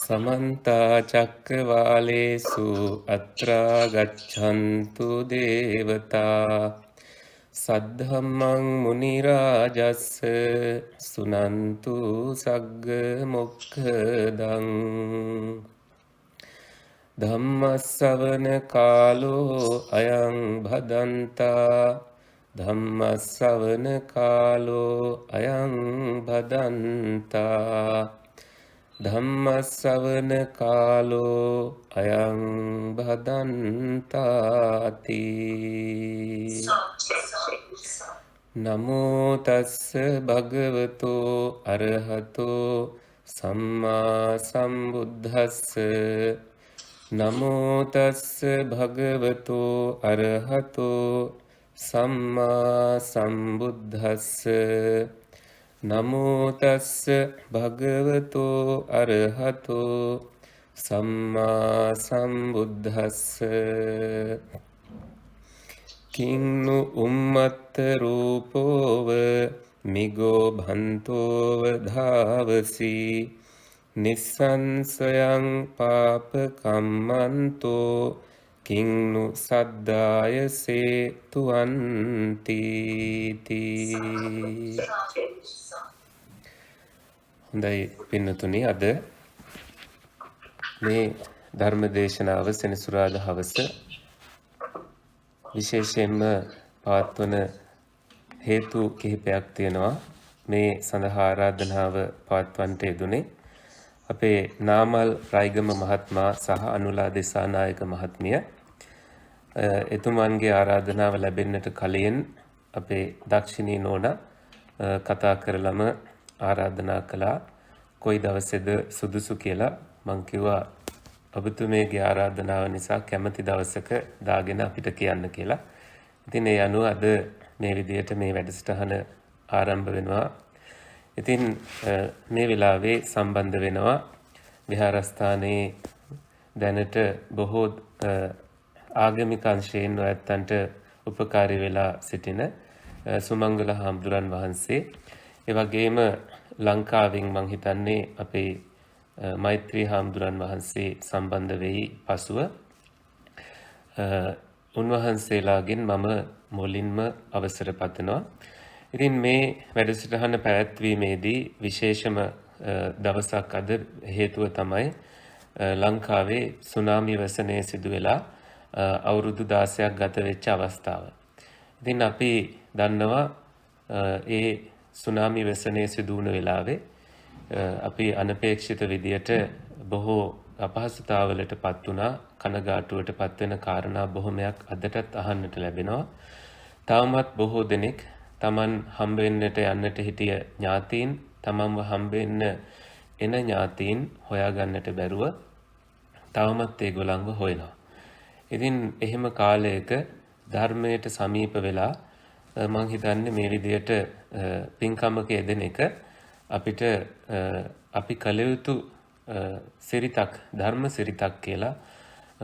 समन्ता चक्रवालेषु अत्रा गच्छन्तु देवता सद्धम्मं मुनिराजस्य सुनन्तु सग्गमुक्खदं धम्मස්සවන කාලෝ අයං භදන්තා ධම්මස්සවන කාලෝ අයං භදන්තා ධම්මස්සවන කාලෝ අයං භදන්තාති නමෝ තස්ස භගවතෝ අරහතෝ සම්මා සම්බුද්දස්ස නමෝ තස්ස භගවතෝ අරහතෝ සම්මා සම්බුද්දස්ස නමෝ තස්ස භගවතෝ අරහතෝ සම්මා සම්බුද්දස්ස කින්නු උම්මත්ත රූපෝව මිගෝ භන්තෝව ධාවසී නිස්සංසයං පාප කම්මන්තෝ කින්නු සද්දාය සේතුවන්ති. හොඳයි පින්නතුනි, අද මේ ධර්ම දේශනාව සෙනසුරාදා හවස විශේෂයෙන්ම පවත්වන හේතු කිහිපයක් තියෙනවා. මේ සඳහා ආරාධනාව පවත්වන්නට යෙදුනේ අපේ නාමල් රයිගම මහත්මයා සහ අනුලා දිසානායක මහත්මිය. එතුමන්ගේ ආරාධනාව ලැබෙන්නට කලින් අපේ දක්ෂිණී නෝනා කතා කරලම ආරාධනා කළා. කොයි දවසේද සුදුසු කියලා. මං කිව්වා ඔබතුමේගේ ආරාධනාව නිසා කැමති දවසක දාගෙන අපිට කියන්න කියලා. ඉතින් ඒ අනුව අද මේ විදිහට මේ වැඩසටහන ආරම්භ වෙනවා. ඉතින් මේ වෙලාවේ සම්බන්ධ වෙනවා විහාරස්ථානයේ දැනට බොහෝ ආගමික අංශයෙන් ඔයත්තන්ට උපකාරී වෙලා සිටින සුමංගල හාමුදුරන් වහන්සේ. ඒ වගේම ලංකාවෙන් මං හිතන්නේ අපේ මෛත්‍රී හාමුදුරන් වහන්සේ සම්බන්ධ වෙයි පසුව. උන්වහන්සේලාගෙන් මම මුලින්ම අවසර පතනවා. ඉතින් මේ වැඩසටහන පැවැත්වීමේදී විශේෂම දවසක් අද හේතුව තමයි ලංකාවේ සුනාමි වැසනය සිදු වෙලා අවුරුදු 16ක් ගත වෙච්ච අවස්ථාව. ඉතින් අපි දන්නවා ඒ සුනාමි වැසනය සිදු වුණ වෙලාවේ අපි අනපේක්ෂිත විදියට බොහෝ අපහසුතාවලට පත් වුණා. කනගාටුවට පත් වෙන කාරණා බොහොමයක් අදටත් අහන්නට ලැබෙනවා. තවමත් බොහෝ දෙනෙක් තමන් හම්බෙන්නට යන්නට හිටිය ඥාතීන්, තමන්ව හම්බෙන්න එන ඥාතීන් හොයාගන්නට බැරුව තවමත් ඒගොල්ලන්ව හොයනවා. ඉතින් එහෙම කාලයක ධර්මයට සමීප වෙලා මං හිතන්නේ මේ විදියට පින්කමක යෙදෙන එක අපිට අපි කළ යුතු සිරිතක්, ධර්ම සිරිතක් කියලා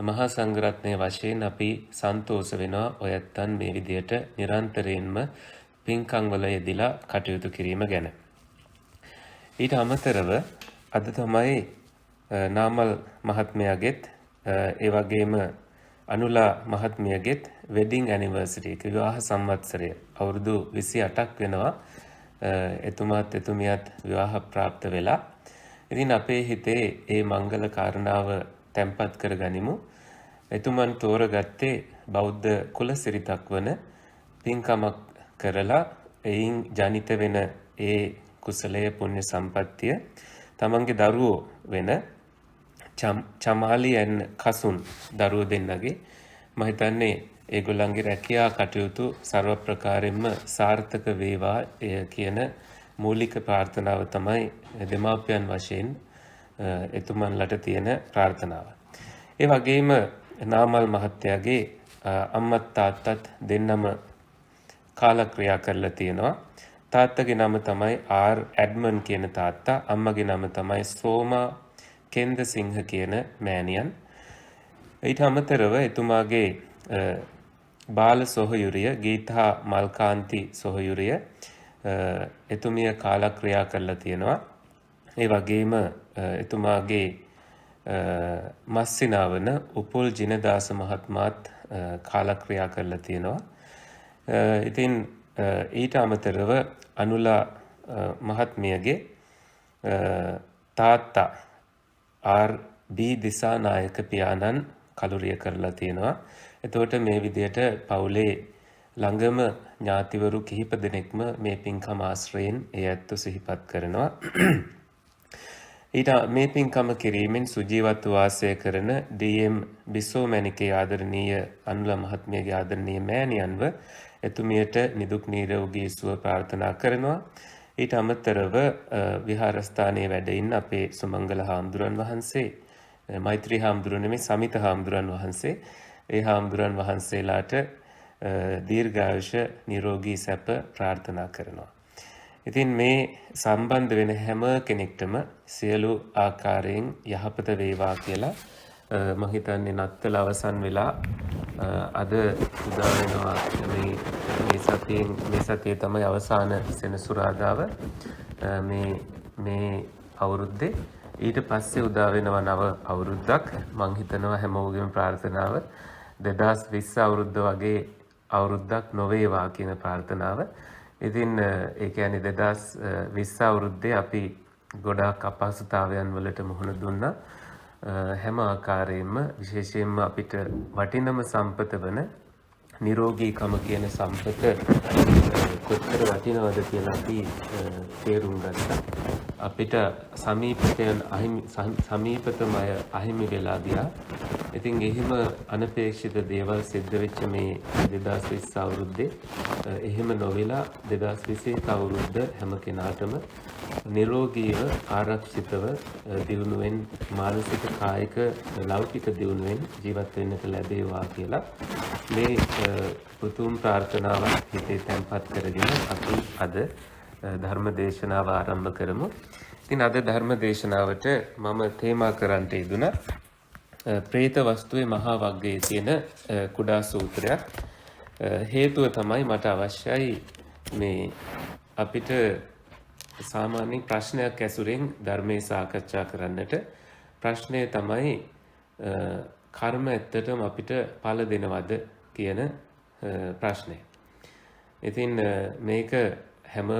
මහා සංඝරත්නය වශයෙන් අපි සන්තෝෂ වෙනවා. ඔයත්තන් මේ විදියට නිරන්තරයෙන්ම පින්කම් වල යෙදিলা කටයුතු කිරීම ගැන. ඊට අමතරව අද තමයි නාමල් මහත්මයාගෙත් ඒ වගේම අනුලා මහත්මියගෙත් වෙඩින් ඇනිවර්සරි එක, විවාහ සංවත්සරය අවුරුදු 28ක් වෙනවා. එතුමාත් එතුමියත් විවාහ ප්‍රාප්ත වෙලා. ඉතින් අපේ හිතේ ඒ මංගල කාරණාව තැන්පත් කරගනිමු. එතුමන් තෝරගත්තේ බෞද්ධ කුල සිරිතක් වන පින්කමක් කරලා එයින් ජනිත වෙන ඒ කුසලය පුණ්‍ය සම්පත්තිය තමන්ගේ දරුවෝ වෙන චමාලි and කසුන් දරුවෝ දෙන්නගේ මම හිතන්නේ ඒගොල්ලන්ගේ රැකියා කටයුතු ਸਰව ප්‍රකාරයෙන්ම සාර්ථක වේවා කියන මූලික ප්‍රාර්ථනාව තමයි දෙමාපියන් වශයෙන් එතුමන්ලට තියෙන ප්‍රාර්ථනාව. ඒ වගේම නාමල් මහත්තයාගේ අම්මත් තාත්තත් දෙන්නම කාලක්‍රියා කරලා තියෙනවා. තාත්තගේ නම තමයි ආර් ඇඩ්මන් කියන තාත්තා. අම්මගේ නම තමයි සෝමා කෙන්දසිංහ කියන මෑණියන්. ඊට අමතරව එතුමාගේ බාල සොහයුරිය ගීතා මල්කාන්ති සොහයුරිය එතුමිය කාලක්‍රියා කරලා තියෙනවා. ඒ වගේම එතුමාගේ මස්සිනාවන උපුල් ජිනදාස මහත්මාත් කාලක්‍රියා කරලා තියෙනවා. ඉතින් ඊට අමතරව අනුලා මහත්මියගේ තාත්තා ආර්.බී. දිසානායක පියාණන් කලුරිය කරලා තියෙනවා. එතකොට මේ විදිහට පවුලේ ළඟම ඥාතිවරු කිහිප දෙනෙක්ම මේ පින්කම ආශ්‍රයෙන් ඒ ඇත්තු සිහිපත් කරනවා. ඊට මේ පින්කම කිරීමෙන් සුජීවත්ව වාසය කරන ඩී.එම්. බිසෝ මැණිකේ ආදරණීය අනුලා මහත්මියගේ ආදරණීය මෑණියන්ව එතුමියට නිදුක් නිරෝගී සුව ප්‍රාර්ථනා කරනවා. ඊට අමතරව විහාරස්ථානයේ වැඩ ඉන්න අපේ සුමංගල හාමුදුරන් වහන්සේ, මෛත්‍රී හාමුදුරුවෝ නෙමෙයි සමිත හාමුදුරන් වහන්සේ, ඒ හාමුදුරන් වහන්සේලාට දීර්ඝායුෂ නිරෝගී සැප ප්‍රාර්ථනා කරනවා. ඉතින් මේ සම්බන්ධ වෙන හැම කෙනෙක්ටම සියලු ආකාරයෙන් යහපත වේවා කියලා මම හිතන්නේ නත්තල අවසන් වෙලා අද උදා වෙනවා මේ සතියේ තමයි අවසාන සෙනසුරාදාව මේ අවුරුද්දේ. ඊට පස්සේ උදා වෙනවා නව අවුරුද්දක්. මං හිතනවා හැමෝගෙම ප්‍රාර්ථනාව 2020 අවුරුද්ද වගේ අවුරුද්දක් නොවේවා කියන ප්‍රාර්ථනාව. ඉතින් ඒ කියන්නේ 2020 අවුරුද්දේ අපි ගොඩාක් අපහසුතාවයන් වලට මුහුණ දුන්නා. හැම ආකාරයෙන්ම විශේෂයෙන්ම අපිට වටිනම සම්පත වන නිරෝගීකම කියන සම්පත කොච්චර වටිනවද කියලා අපි තේරුම් ගත්තා. අපිට සමීපතමය අහිමි වෙලා ගියා. ඉතින් එහෙම අනපේක්ෂිත දේවල් සිද්ධ වෙච්ච මේ 2020 අවුරුද්දේ එහෙම නොවිලා 2021 අවුරුද්ද හැම කෙනාටම නිරෝගීව ආරක්ෂිතව දියුණුවෙන් මානසික කායික ලෞකික දියුණුවෙන් ජීවත් වෙන්නට ලැබේවා කියලා මේ උතුම් ප්‍රාර්ථනාවක් හිතේ තැන්පත් කරගෙන අපි අද ධර්ම දේශනාව ආරම්භ කරමු. ඉතින් අද ධර්ම දේශනාවට මම තේමා කරන්නට යෙදුණා ප්‍රේත වස්තුවේ මහා වග්ගයේ තියෙන කුඩා සූත්‍රයක්. හේතුව තමයි මට අවශ්‍යයි මේ අපිට සාමාන්‍යයෙන් ප්‍රශ්නයක් ඇසුරෙන් ධර්මයේ සාකච්ඡා කරන්නට. ප්‍රශ්නය තමයි කර්ම ඇත්තටම අපිට ඵල දෙනවද කියන ප්‍රශ්නය. ඉතින් මේක හැම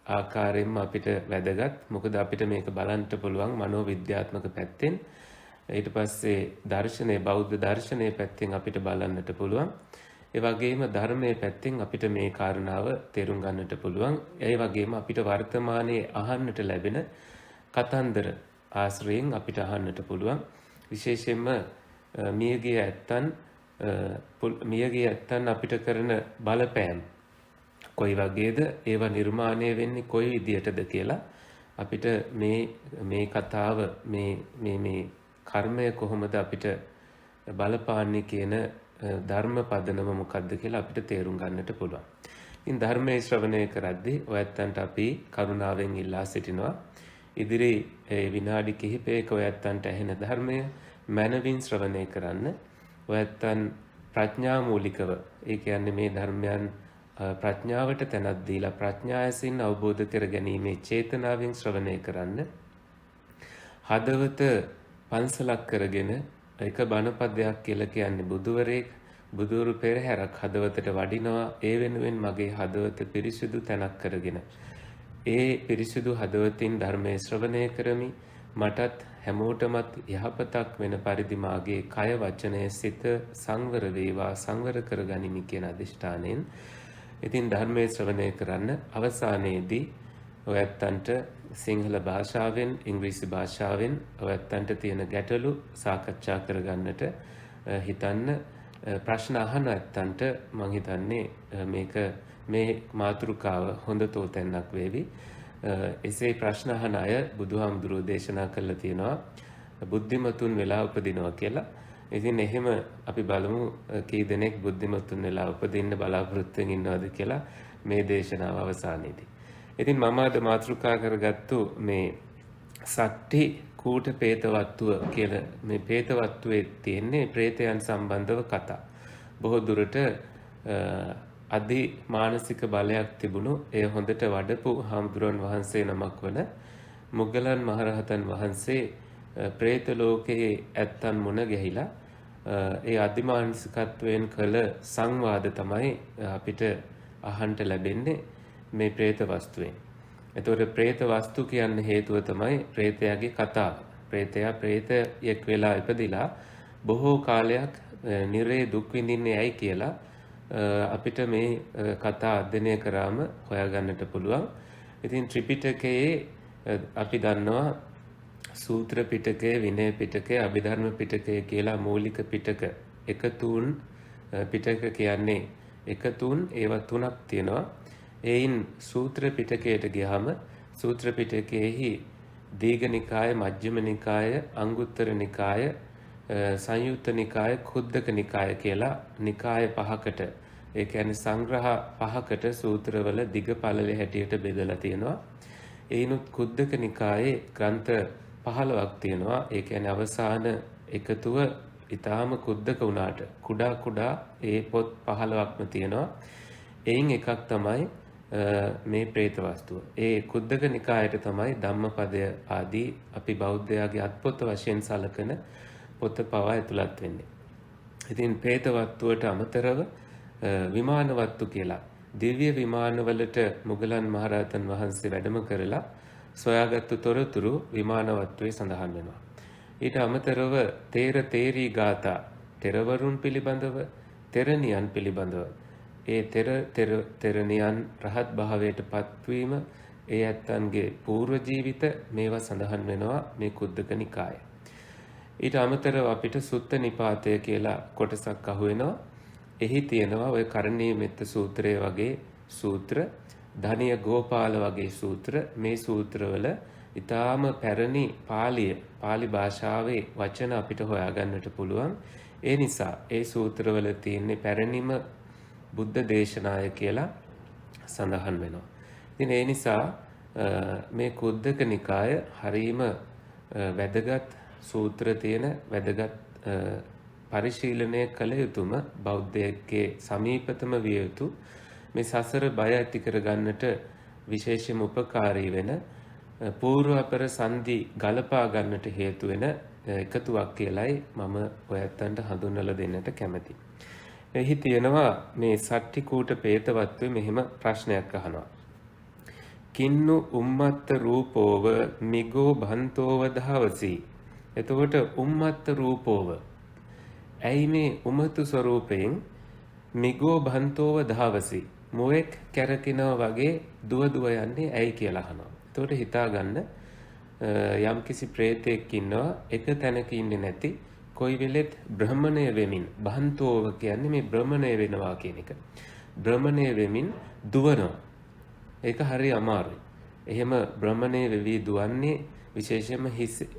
ආකාරයෙන්ම අපිට වැදගත්. මොකද අපිට මේක බලන්න පුළුවන් මනෝවිද්‍යාත්මක පැත්තෙන්. ඊට පස්සේ දර්ශනය, බෞද්ධ දර්ශනයේ පැත්තෙන් අපිට බලන්නට පුළුවන්. ඒ වගේම ධර්මයේ පැත්තෙන් අපිට මේ කාරණාව තේරුම් ගන්නට පුළුවන්. ඒ වගේම අපිට වර්තමානයේ අහන්නට ලැබෙන කතන්දර ආශ්‍රයෙන් අපිට අහන්නට පුළුවන්. විශේෂයෙන්ම මියගිය ඇත්තන් අපිට කරන බලපෑම් කොයි වගේද, ඒවා නිර්මාණය වෙන්නේ කොයි විදියටද කියලා අපිට මේ කතාව මේ කර්මය කොහොමද අපිට බලපාන්නේ කියන ධර්ම පදනම මොකක්ද කියලා අපිට තේරුම් ගන්නට පුළුවන්. ඉතින් ධර්මයේ ශ්‍රවණය කරද්දී ඔයත්තන්ට අපි කරුණාවෙන් ඉල්ලා සිටිනවා. ඉදිරි විනාඩි කිහිපයක ඔයත්තන්ට ඇහෙන ධර්මය මනවින් ශ්‍රවණය කරන්න. ඔයත්තන් ප්‍රඥාමූලිකව, ඒ කියන්නේ මේ ධර්මයන් ප්‍රඥාවට තැනක් දීලා ප්‍රඥායසින් අවබෝධ කර ගැනීමේ චේතනාවෙන් ශ්‍රවණය කරන්න. හදවත පන්සලක් කරගෙන එක බණපදයක් කියලා කියන්නේ බුදුවරයෙක්, බුදුරු පෙරහැරක් හදවතට වඩිනවා. ඒ වෙනුවෙන් මගේ හදවත පිරිසිදු තැනක් කරගෙන ඒ පිරිසිදු හදවතින් ධර්මයේ ශ්‍රවණය කරමි. මටත් හැමෝටමත් යහපතක් වෙන පරිදි මාගේ කය වචනය සිත සංවර වේවා, සංවර කරගනිමි කියන අදිෂ්ඨානයෙන් ඉතින් ධර්මයේ ශ්‍රවණය කරන්න. අවසානයේදී ඔයත්තන්ට සිංහල භාෂාවෙන්, ඉංග්‍රීසි භාෂාවෙන් ඔයත්තන්ට තියෙන ගැටලු සාකච්ඡා කරගන්නට හිතන්න. ප්‍රශ්න අහන ඇත්තන්ට මම හිතන්නේ මේ මාතෘකාව හොඳ තෝතැන්නක් වේවි. එසේ ප්‍රශ්න අහන අය බුදුහාමුදුරුවෝ දේශනා කළා තියෙනවා බුද්ධිමතුන් වෙලා උපදිනවා කියලා. ඉතින් එහෙම අපි බලමු කී දෙනෙක් බුද්ධිමතුන් වෙලා උපදින්න බලාපොරොත්තුෙන් ඉන්නවද කියලා මේ දේශනාව අවසානයේදී. ඉතින් මම අද මාතෘකා කරගත්තු මේ සට්ටි කූට പ്രേතවත්තුව කියලා මේ പ്രേතවත්තුවේ තියෙන්නේ പ്രേතයන් සම්බන්ධව කතා. බොහෝ දුරට අධි මානසික බලයක් තිබුණු ඒ හොඳට වඩපු හාමුදුරන් වහන්සේ නමක් වන මුගලන් මහරහතන් වහන්සේ പ്രേත ලෝකයේ ඇත්තන් මුණ ගැහිලා ඒ අධිමානසිකත්වයෙන් කළ සංවාද තමයි අපිට අහන්න ලැබෙන්නේ මේ പ്രേත වස්තුවෙන්. එතකොට പ്രേත වස්තු කියන්නේ හේතුව තමයි പ്രേතයාගේ කතාව. പ്രേතයා പ്രേතයෙක් වෙලා ඉපදිලා බොහෝ කාලයක් නිරේ දුක් විඳින්නේ ඇයි කියලා අපිට මේ කතා අධ්‍යයනය කරාම හොයාගන්නට පුළුවන්. ඉතින් ත්‍රිපිටකයේ අපි දන්නවා සූත්‍ර පිටකය, විනය පිටකය, අභිධර්ම පිටකය කියලා මූලික පිටක එකතුන් පිටක කියන්නේ එකතුන් ඒවා තුනක් තියෙනවා. එයින් සූත්‍ර පිටකයට ගියාම සූත්‍ර පිටකයේහි දීඝ නිකාය, මජ්ක්‍ධිම නිකාය, අංගුත්තර නිකාය, සංයුත්ත නිකාය, කුද්දක නිකාය කියලා නිකාය පහකට, ඒ කියන්නේ සංග්‍රහ පහකට සූත්‍රවල දිග පළල හැටියට බෙදලා තියෙනවා. එයිනුත් කුද්දක නිකායේ ග්‍රන්ථ 15ක් තියෙනවා. ඒ කියන්නේ අවසාන එකතුව ඊටාම කුද්දක වුණාට කුඩා කුඩා ඒ පොත් 15ක්ම තියෙනවා. එයින් එකක් තමයි මේ പ്രേත වස්තුව. ඒ කුද්දක නිකායට තමයි ධම්මපදය ආදී අපි බෞද්ධයාගේ අත්පොත වශයෙන් සලකන පොත පවා ඇතුළත් වෙන්නේ. ඉතින් പ്രേත වස්තුවට අමතරව විමාන වස්තු කියලා දිව්‍ය විමානවලට මුගලන් මහරහතන් වහන්සේ වැඩම කරලා සොයාගත්තු තොරතුරු විමාන වස්තුවේ සඳහන් වෙනවා. ඊට අමතරව තේර තේරී ගාථා තෙරවරුන් පිළිබඳව, තෙරණියන් පිළිබඳව, ඒ තෙරණියන් රහත් භාවයට පත්වීම, ඒ ඇත්තන්ගේ పూర్ව ජීවිත මේවා සඳහන් වෙනවා මේ කුද්දක නිකායේ. ඊට අමතරව අපිට සුත්ත නිපාතය කියලා කොටසක් අහු වෙනවා. එහි තියෙනවා ඔය කරණීය මෙත්ත සූත්‍රය වගේ සූත්‍ර, ධනිය ගෝපාල වගේ සූත්‍ර. මේ සූත්‍රවල ඊටාම පැරණි පාලි භාෂාවේ වචන අපිට හොයාගන්නට පුළුවන්. ඒ නිසා ඒ සූත්‍රවල තියෙන පැරණිම බුද්ධ දේශනාය කියලා සඳහන් වෙනවා. ඉතින් ඒ නිසා මේ කුද්දක නිකාය හරීම වැදගත් සූත්‍ර තියෙන වැදගත් පරිශීලනය කළ යුතුම බෞද්ධයෙක්ගේ සමීපතම විය යුතු මේ සසර බය ඇති කරගන්නට විශේෂම උපකාරී වෙන පූර්වපර සංදි ගලපා ගන්නට හේතු වෙන එකතුවක් කියලයි මම ඔයත්තන්ට හඳුන්වලා දෙන්නට කැමතියි. එහි තියෙනවා මේ සට්ටිකූට പ്രേතවත්වයේ මෙහෙම ප්‍රශ්නයක් අහනවා. කින්නු උම්මත්ත රූපෝව මිගෝ භන්තෝව ධාවසි. එතකොට උම්මත්ත රූපෝව ඇයි මේ උමතු ස්වરૂපයෙන් මිගෝ භන්තෝව ධාවසි මොෙක් කැරකිනවා වගේ දුව යන්නේ ඇයි කියලා අහනවා. එතකොට හිතාගන්න යම්කිසි ප්‍රේතෙක් ඉන්නවා එක තැනක ඉන්නේ නැති, කොයි වෙලෙත් භ්‍රමණය වෙමින්, භන්තෝව කියන්නේ මේ භ්‍රමණය වෙනවා කියන එක. භ්‍රමණය වෙමින් දුවනවා. ඒක හරි අමාරුයි. එහෙම භ්‍රමණය වෙවි දුවන්නේ විශේෂයෙන්ම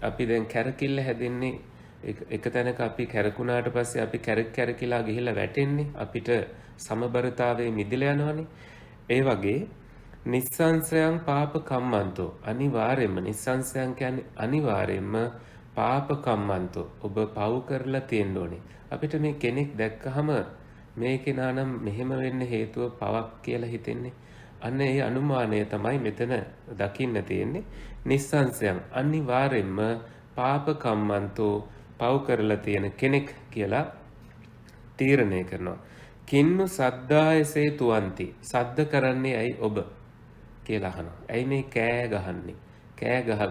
අපි දැන් කැරකිල්ල හැදෙන්නේ එක තැනක අපි කැරකුණාට පස්සේ අපි කැරකිලා ගිහිල්ලා වැටෙන්නේ, අපිට සමබරතාවයේ මිදලා යනවනේ. ඒ වගේ නිස්සංසයන් පාප කම්මන්තෝ, අනිවාර්යයෙන්ම නිස්සංසයන් කියන්නේ අනිවාර්යයෙන්ම පාප කම්මන්තෝ, ඔබ පව් කරලා තියෙන්න ඕනේ. අපිට මේ කෙනෙක් දැක්කහම මේ කෙනා නම් මෙහෙම වෙන්න හේතුව පවක් කියලා හිතෙන්නේ. අන්න ඒ අනුමානය තමයි මෙතන දකින්න තියෙන්නේ. නිස්සංසයන් අනිවාර්යයෙන්ම පාප කම්මන්තෝ, පව් කරලා තියෙන කෙනෙක් කියලා තීරණය කරනවා. කින්නු සද්දායසේ තුවන්ති, සද්ද කරන්නේ ඇයි ඔබ කියලා අහනවා. ඇයි මේ කෑ ගහන්නේ? කෑ ගහ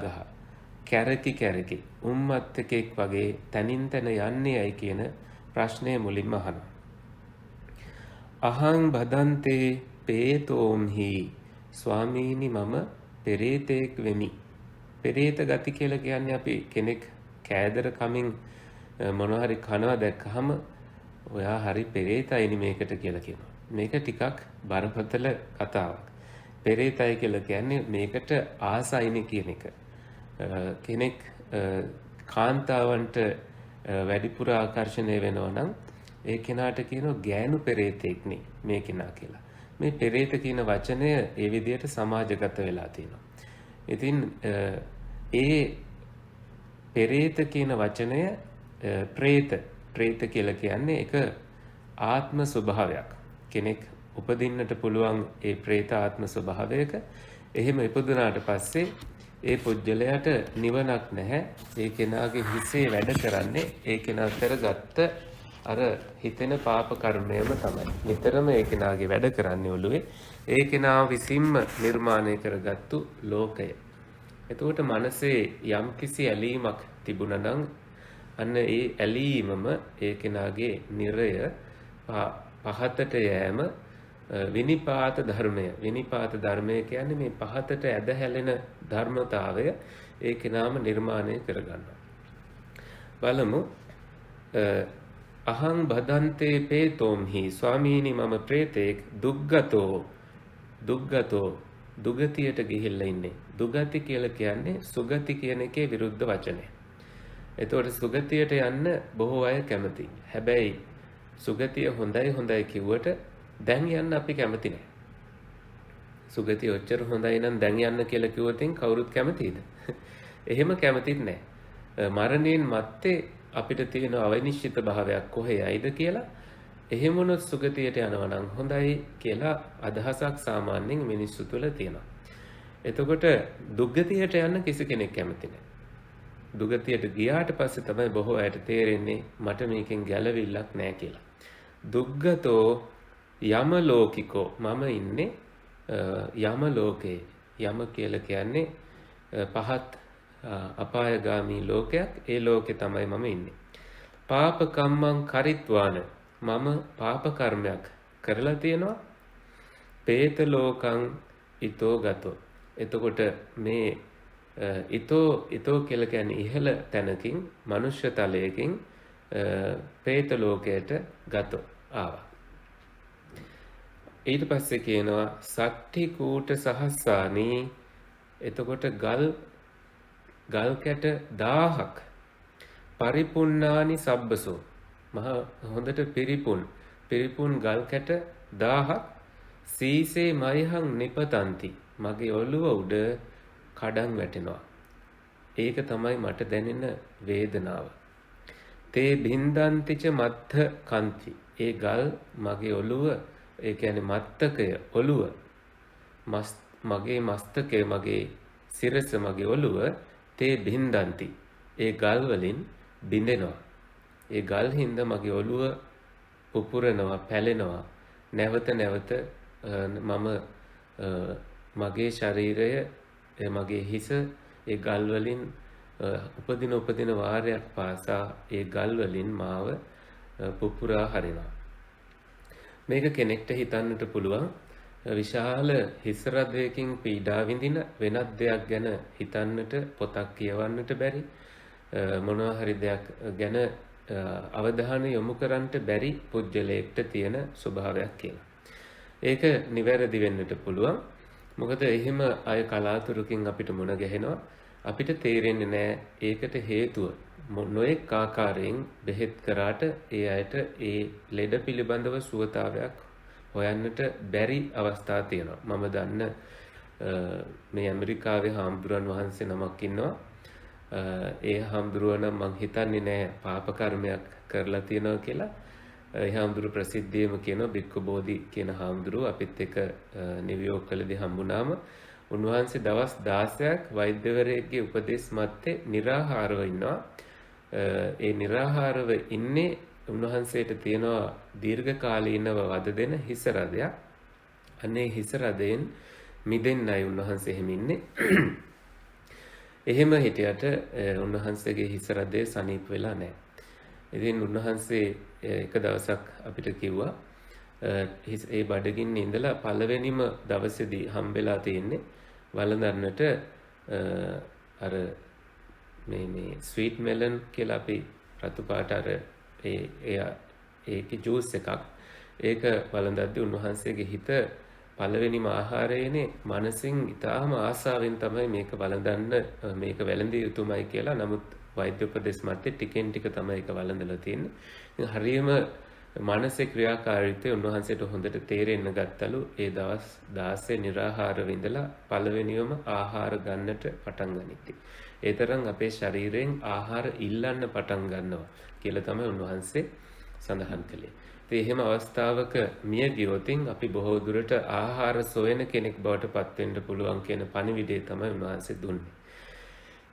කැරකි උම්මත්තකෙක් වගේ තනින් තන යන්නේ ඇයි කියන ප්‍රශ්නය මුලින්ම අහනවා. අහං බදන්තේ පේතෝම්හි, ස්වාමීනි මම පෙරේතෙක් වෙමි. පෙරේත ගති කියලා කියන්නේ අපි කෙනෙක් කෑදර කමින් මොනවා හරි කනවා දැක්කහම ඔයා හරි පෙරේතයිනි මේකට කියලා කියනවා. මේක ටිකක් බරපතල කතාවක්. පෙරේතයි කියලා කියන්නේ මේකට ආසයිනි කියන එක. කෙනෙක් කාන්තාවන්ට වැඩිපුර ආකර්ෂණය වෙනවා නම් ඒ කෙනාට කියනවා ගෑනු පෙරේතෙක් නේ මේ කෙනා කියලා. මේ පෙරේත කියන වචනය ඒ විදිහට සමාජගත වෙලා තියෙනවා. ඉතින් ඒ පෙරේත කියන වචනය ප්‍රේත කියලා කියන්නේ එක ආත්ම ස්වභාවයක්. කෙනෙක් උපදින්නට පුළුවන් ඒ ප්‍රේත ආත්ම ස්වභාවයක. එහෙම ඉපදුනාට පස්සේ ඒ පුජ්‍යලයට නිවනක් නැහැ. ඒ කෙනාගේ හිසේ වැඩ කරන්නේ ඒ කෙනා කරගත්ත අර හිතෙන පාප කර්මයම තමයි. නිතරම ඒ කෙනාගේ වැඩ කරන්නේ ඔළුවේ ඒ කෙනා විසින්ම නිර්මාණය කරගත්තු ලෝකය. එතකොට මනසේ යම්කිසි ඇලීමක් තිබුණා නම් අන්න ඒ ඇලීමම ඒ කෙනාගේ නිරය පහතට යෑම විනිපාත ධර්මය. විනිපාත ධර්මය කියන්නේ මේ පහතට ඇද හැලෙන ධර්මතාවය ඒ කෙනාම නිර්මාණය කරගන්නවා. බලමු අහං බදන්තේ පේතෝම්හි ස්වාමීනි මම ප්‍රේතෙක් දුග්ගතෝ දුගතියට ගිහිල්ලා ඉන්නේ. දුගති කියලා කියන්නේ සුගති කියන එකේ විරුද්ධ වචනය. එතකොට සුගතියට යන්න බොහෝ අය කැමති. හැබැයි සුගතිය හොඳයි කිව්වට දැන් යන්න අපි කැමති නෑ. සුගතිය ඔච්චර හොඳයි නම් දැන් යන්න කියලා කිව්වොත් කවුරුත් කැමතිද? එහෙම කැමතිත් නෑ. මරණයෙන් මත්තේ අපිට තියෙන අවිනිශ්චිත භාවයක් කොහේ යයිද කියලා එහෙම වුණොත් සුගතියට යනවා නම් හොඳයි කියලා අදහසක් සාමාන්‍යයෙන් මිනිස්සු තුළ තියෙනවා. එතකොට දුගතියට යන්න කිසි කෙනෙක් කැමති නෑ. දුගතියට ගියාට පස්සේ තමයි බොහෝ අයට තේරෙන්නේ මට මේකෙන් ගැලවිල්ලක් නෑ කියලා. දුග්ගතෝ යම ලෝකිකෝ මම ඉන්නේ යම ලෝකේ. යම කියලා කියන්නේ පහත් අපායගාමී ලෝකයක්. ඒ ලෝකේ තමයි මම ඉන්නේ. පාප කම්මං කරිත්වාන මම පාප කර්මයක් කරලා තියෙනවා. പ്രേත ලෝකං ඊතෝ ගතෝ. එතකොට මේ ඊතෝ කියලා කියන්නේ ඉහළ තැනකින් මනුෂ්‍ය තලයකින් പ്രേත ලෝකයට ගතෝ ආවා. ඊට පස්සේ කියනවා සට්ටි කූට සහස්සානි. එතකොට ගල් කැට 1000ක් පරිපුන්නානි සබ්බසෝ මහ හොඳට පිරිපුන් ගල් කැට 1000ක් සීසේ මයහං නිපතන්ති මගේ ඔළුව උඩ කඩන් වැටෙනවා. ඒක තමයි මට දැනෙන වේදනාව. තේ බින්දන්තිච මත්ථ කන්ති. ඒ ගල් මගේ ඔළුව ඒ කියන්නේ මත්තකය ඔළුව මගේ මස්තකය මගේ සිරස මගේ ඔළුව තේ බින්දන්ති. ඒ ගල් වලින් බිඳෙනවා. ඒ ගල් හින්දා මගේ ඔළුව පුපුරනවා පැලෙනවා. නැවත මම මගේ ශරීරය මගේ හිස ඒ ගල් වලින් උපදින වාරයක් පාසා ඒ ගල් වලින් මාව පුපුරා හරිනවා. මේක කෙනෙක්ට හිතන්නට පුළුවන් විශාල හිස් රදයකින් පීඩා විඳින වෙනත් දෙයක් ගැන හිතන්නට පොතක් කියවන්නට බැරි මොනවා හරි දෙයක් ගැන අවධානය යොමු කරන්නට බැරි පුජ්‍යලයකට තියෙන ස්වභාවයක් කියලා. ඒක නිවැරදි වෙන්නට පුළුවන්. මොකද එහෙම අය කලාතුරකින් අපිට මුණ ගැහෙනවා. අපිට තේරෙන්නේ නැහැ ඒකට හේතුව නොඑක ආකාරයෙන් බෙහෙත් කරාට ඒ අයට ඒ ලෙඩ පිළිබඳව සුවතාවයක් හොයන්නට බැරි අවස්ථා තියෙනවා. මම දන්න මේ ඇමරිකාවේ හාමුදුරන් වහන්සේ නමක් ඉන්නවා. ඒ හාමුදුරුව නම් මං හිතන්නේ නෑ පාප කර්මයක් කරලා තියෙනවා කියලා. ඒ හාමුදුරුව ප්‍රසිද්ධියම කියනවා බික්කු බෝධි කියන හාමුදුරුව අපිත් එක්ක නිව්යෝක් වලදී හම්බුනාම උන්වහන්සේ දවස් 16ක් වෛද්‍යවරයෙක්ගේ උපදෙස් මැත්තේ निराहारව ඉන්නවා. ඒ निराहारව ඉන්නේ උන්වහන්සේට තියෙනවා දීර්ඝ කාලීනව වද දෙන හිස රදයක්. අනේ හිස රදයෙන් මිදෙන්නයි උන්වහන්සේ එහෙම ඉන්නේ. එහෙම හිටියට උන්වහන්සේගේ හිස රදේ සනීප වෙලා නැහැ. ඉතින් උන්වහන්සේ එක දවසක් අපිට කිව්වා ඒ බඩගින්නේ ඉඳලා පළවෙනිම දවසේදී හම්බෙලා තියෙන්නේ වළඳන්නට අර මේ ස්වීට් මෙලන් කියලා අපි රතු පාට අර ඒකේ ජූස් එකක් ඒක වළඳද්දී උන්වහන්සේගේ හිත පළවෙනිම ආහාරයේනේ මනසින් ඊටාම ආසාවෙන් තමයි මේක වළඳන්න මේක වැළඳිය යුතුමයි කියලා. නමුත් වෛද්‍ය උපදෙස් මැත්තේ ටිකෙන් ටික තමයි ඒක වළඳලා තියෙන්නේ. ඉතින් හරියම මානසික ක්‍රියාකාරීත්වය උන්වහන්සේට හොඳට තේරෙන්න ගත්තලු. ඒ දවස් 16 निराहारව ඉඳලා පළවෙනිවම ආහාර ගන්නට පටන් ගනිද්දී. ඒ තරම් අපේ ශරීරයෙන් ආහාර ඉල්ලන්න පටන් ගන්නවා කියලා තමයි උන්වහන්සේ සඳහන් කළේ. ඉතින් එහෙම අවස්ථාවක මිය ගියොතින් අපි බොහෝ දුරට ආහාර සොයන කෙනෙක් බවට පත් වෙන්න පුළුවන් කියන පණිවිඩය තමයි උන්වහන්සේ දුන්නේ.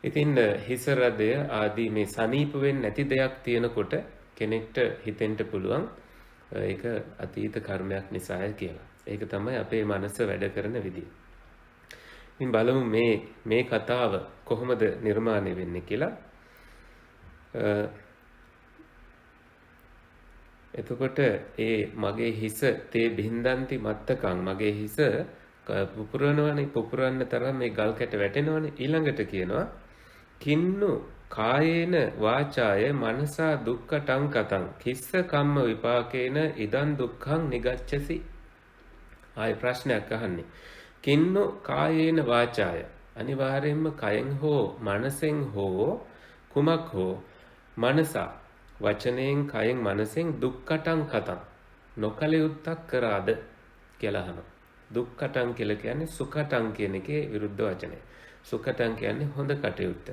ඉතින් හිස රදය ආදී මේ සනීප වෙන්නේ නැති දෙයක් තියෙනකොට කෙනෙක්ට හිතෙන්න පුළුවන් ඒක අතීත කර්මයක් නිසාය කියලා. ඒක තමයි අපේ මනස වැඩ කරන විදිය. ඉතින් බලමු මේ කතාව කොහොමද නිර්මාණය වෙන්නේ කියලා. එතකොට මගේ හිස තේ බින්දන්ති මත්තකං මගේ හිස පුපුරන්න තරම් මේ ගල් කැට වැටෙනවනේ. ඊළඟට කියනවා කින්නු කායේන වාචාය මනසා දුක්ඛටං කතං කිස්ස කම්ම විපාකේන ඉදන් දුක්ඛං නිගච්ඡසි. ආයි ප්‍රශ්නයක් අහන්නේ. කින්නු කායේන වාචාය අනිවාර්යයෙන්ම කයෙන් හෝ මනසෙන් හෝ කුමක් හෝ මනසා වචනයෙන් කයෙන් මනසෙන් දුක්ඛටං කතං නොකල යුත්තක් කරාද කියලා අහනවා. දුක්ඛටං කියලා කියන්නේ සුඛටං කියන එකේ විරුද්ධ වචනය. සුඛටං කියන්නේ හොඳ කටයුත්ත.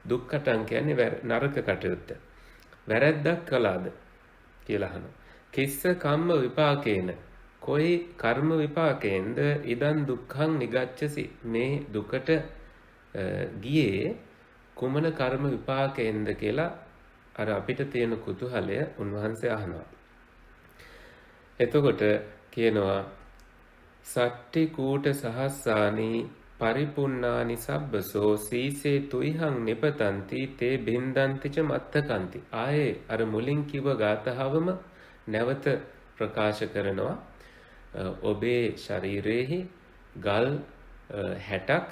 දුක්ඛටං කියන්නේ නරක කටයුත්ත. වැරැද්දක් කළාද කියලා අහනවා. කිස්ස කම්ම විපාකේන කොයි කර්ම විපාකයෙන්ද ඉදන් දුක්ඛං නිගච්ඡසි මේ දුකට ගියේ කුමන කර්ම විපාකයෙන්ද කියලා අර අපිට තියෙන කුතුහලය උන්වහන්සේ අහනවා. එතකොට කියනවා සට්ටි කූට සහස්සානි පරිපුන්නානි සබ්බසෝ සීසේ තුයිහං නිපතන්ති තේ බින්දන්තිච මත්තකන්ති. ආයේ අර මුලින් කිව්ව ගාථාවම නැවත ප්‍රකාශ කරනවා. ඔබේ ශරීරයේහි ගල් 60ක්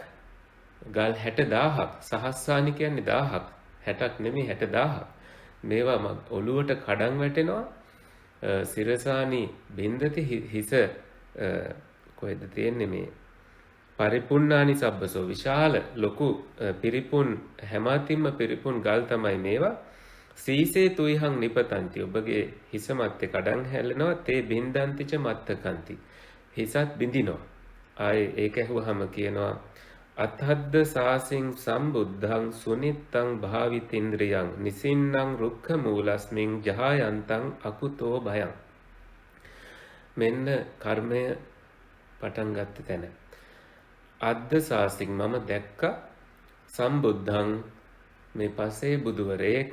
ගල් 60000ක් සහස්සානි කියන්නේ 1000ක් 60ක් නෙමෙයි 60000ක් මේවා ඔළුවට කඩන් වැටෙනවා. සිරසානි බින්දති හිස කොහෙද තියෙන්නේ මේ පරිපුන්නානි සබ්බසෝ විශාල ලොකු පිරිපුන් හැමතින්ම පිරිපුන් ගල් තමයි මේවා. සීසේ තුයිහං නිපතන්ති ඔබගේ හිස මැත්තේ කඩන් හැලෙනවා. තේ බින්දන්තිච මත්තකන්ති හිසත් බිඳිනවා. ආයේ ඒක ඇහුවහම කියනවා අත්හද්ද සාසින් සම්බුද්ධං සුනිත්තං භාවිතින්ද්‍රියං නිසින්නං රුක්ඛ මූලස්මින් ජහයන්තං අකුතෝ භයං. මෙන්න කර්මය පටන් ගත්ත තැන. අද්ද සාසින් මම දැක්ක සම්බුද්ධං මේ පසේ බුදුවරයෙක්.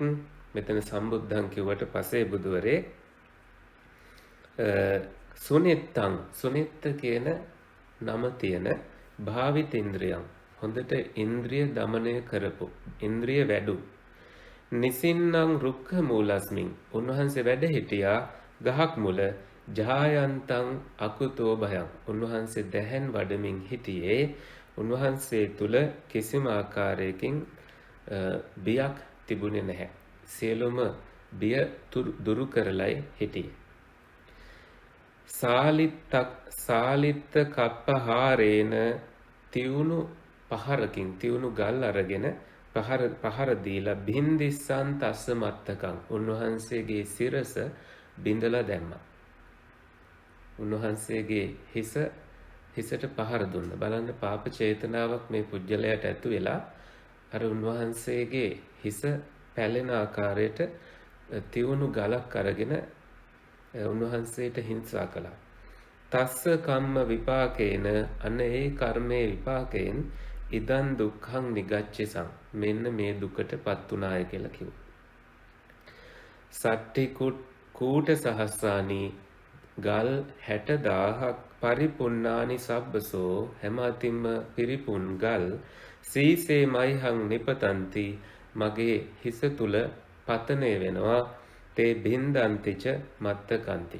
මෙතන සම්බුද්ධං කිව්වට පසේ බුදුවරයෙක්. සුනිත්තං සුනිත්ත කියන නම තියෙන භාවිත ඉන්ද්‍රියං හොඳට ඉන්ද්‍රිය දමනය කරපු ඉන්ද්‍රිය වැඩු. නිසින්නං රුක්ඛ මූලස්මින් උන්වහන්සේ වැඩ හිටියා ගහක් මුල. ජායන්තං අකුතෝ භයං උන්වහන්සේ දැහැන් වඩමින් හිටියේ. උන්වහන්සේ තුල කිසිම ආකාරයකින් බියක් තිබුණේ නැහැ. සියලුම බිය දුරු කරලයි හිටියේ. සාලිත්ත කප්පහාරේන තියුණු පහරකින් තියුණු ගල් අරගෙන පහර දීලා බින්දිස්සන් තස්ස මත්තකං උන්වහන්සේගේ සිරස බිඳලා දැම්මා. උන්වහන්සේගේ හිසට පහර දුන්න. බලන්න පාප චේතනාවක් මේ පුජ්‍යලයට ඇතු වෙලා අර උන්වහන්සේගේ හිස පැලෙන ආකාරයට තියුණු ගලක් අරගෙන උන්වහන්සේට හිංසා කළා. තස්ස කම්ම විපාකේන අන්න ඒ කර්මයේ විපාකයෙන් ඉදන් දුක්ඛං නිගච්ඡසං මෙන්න මේ දුකටපත් උනාය කියලා කිව්වා. සට්ටි කූට සහස්සානි ගල් 60000ක් පරිපුන්නානි සබ්බසෝ හැම අතින්ම පිරිපුන් ගල් සීසේ මයිහං නිපතන්ති මගේ හිස තුල පතනය වෙනවා. තේ බින්දන්තිච මත්තකන්ති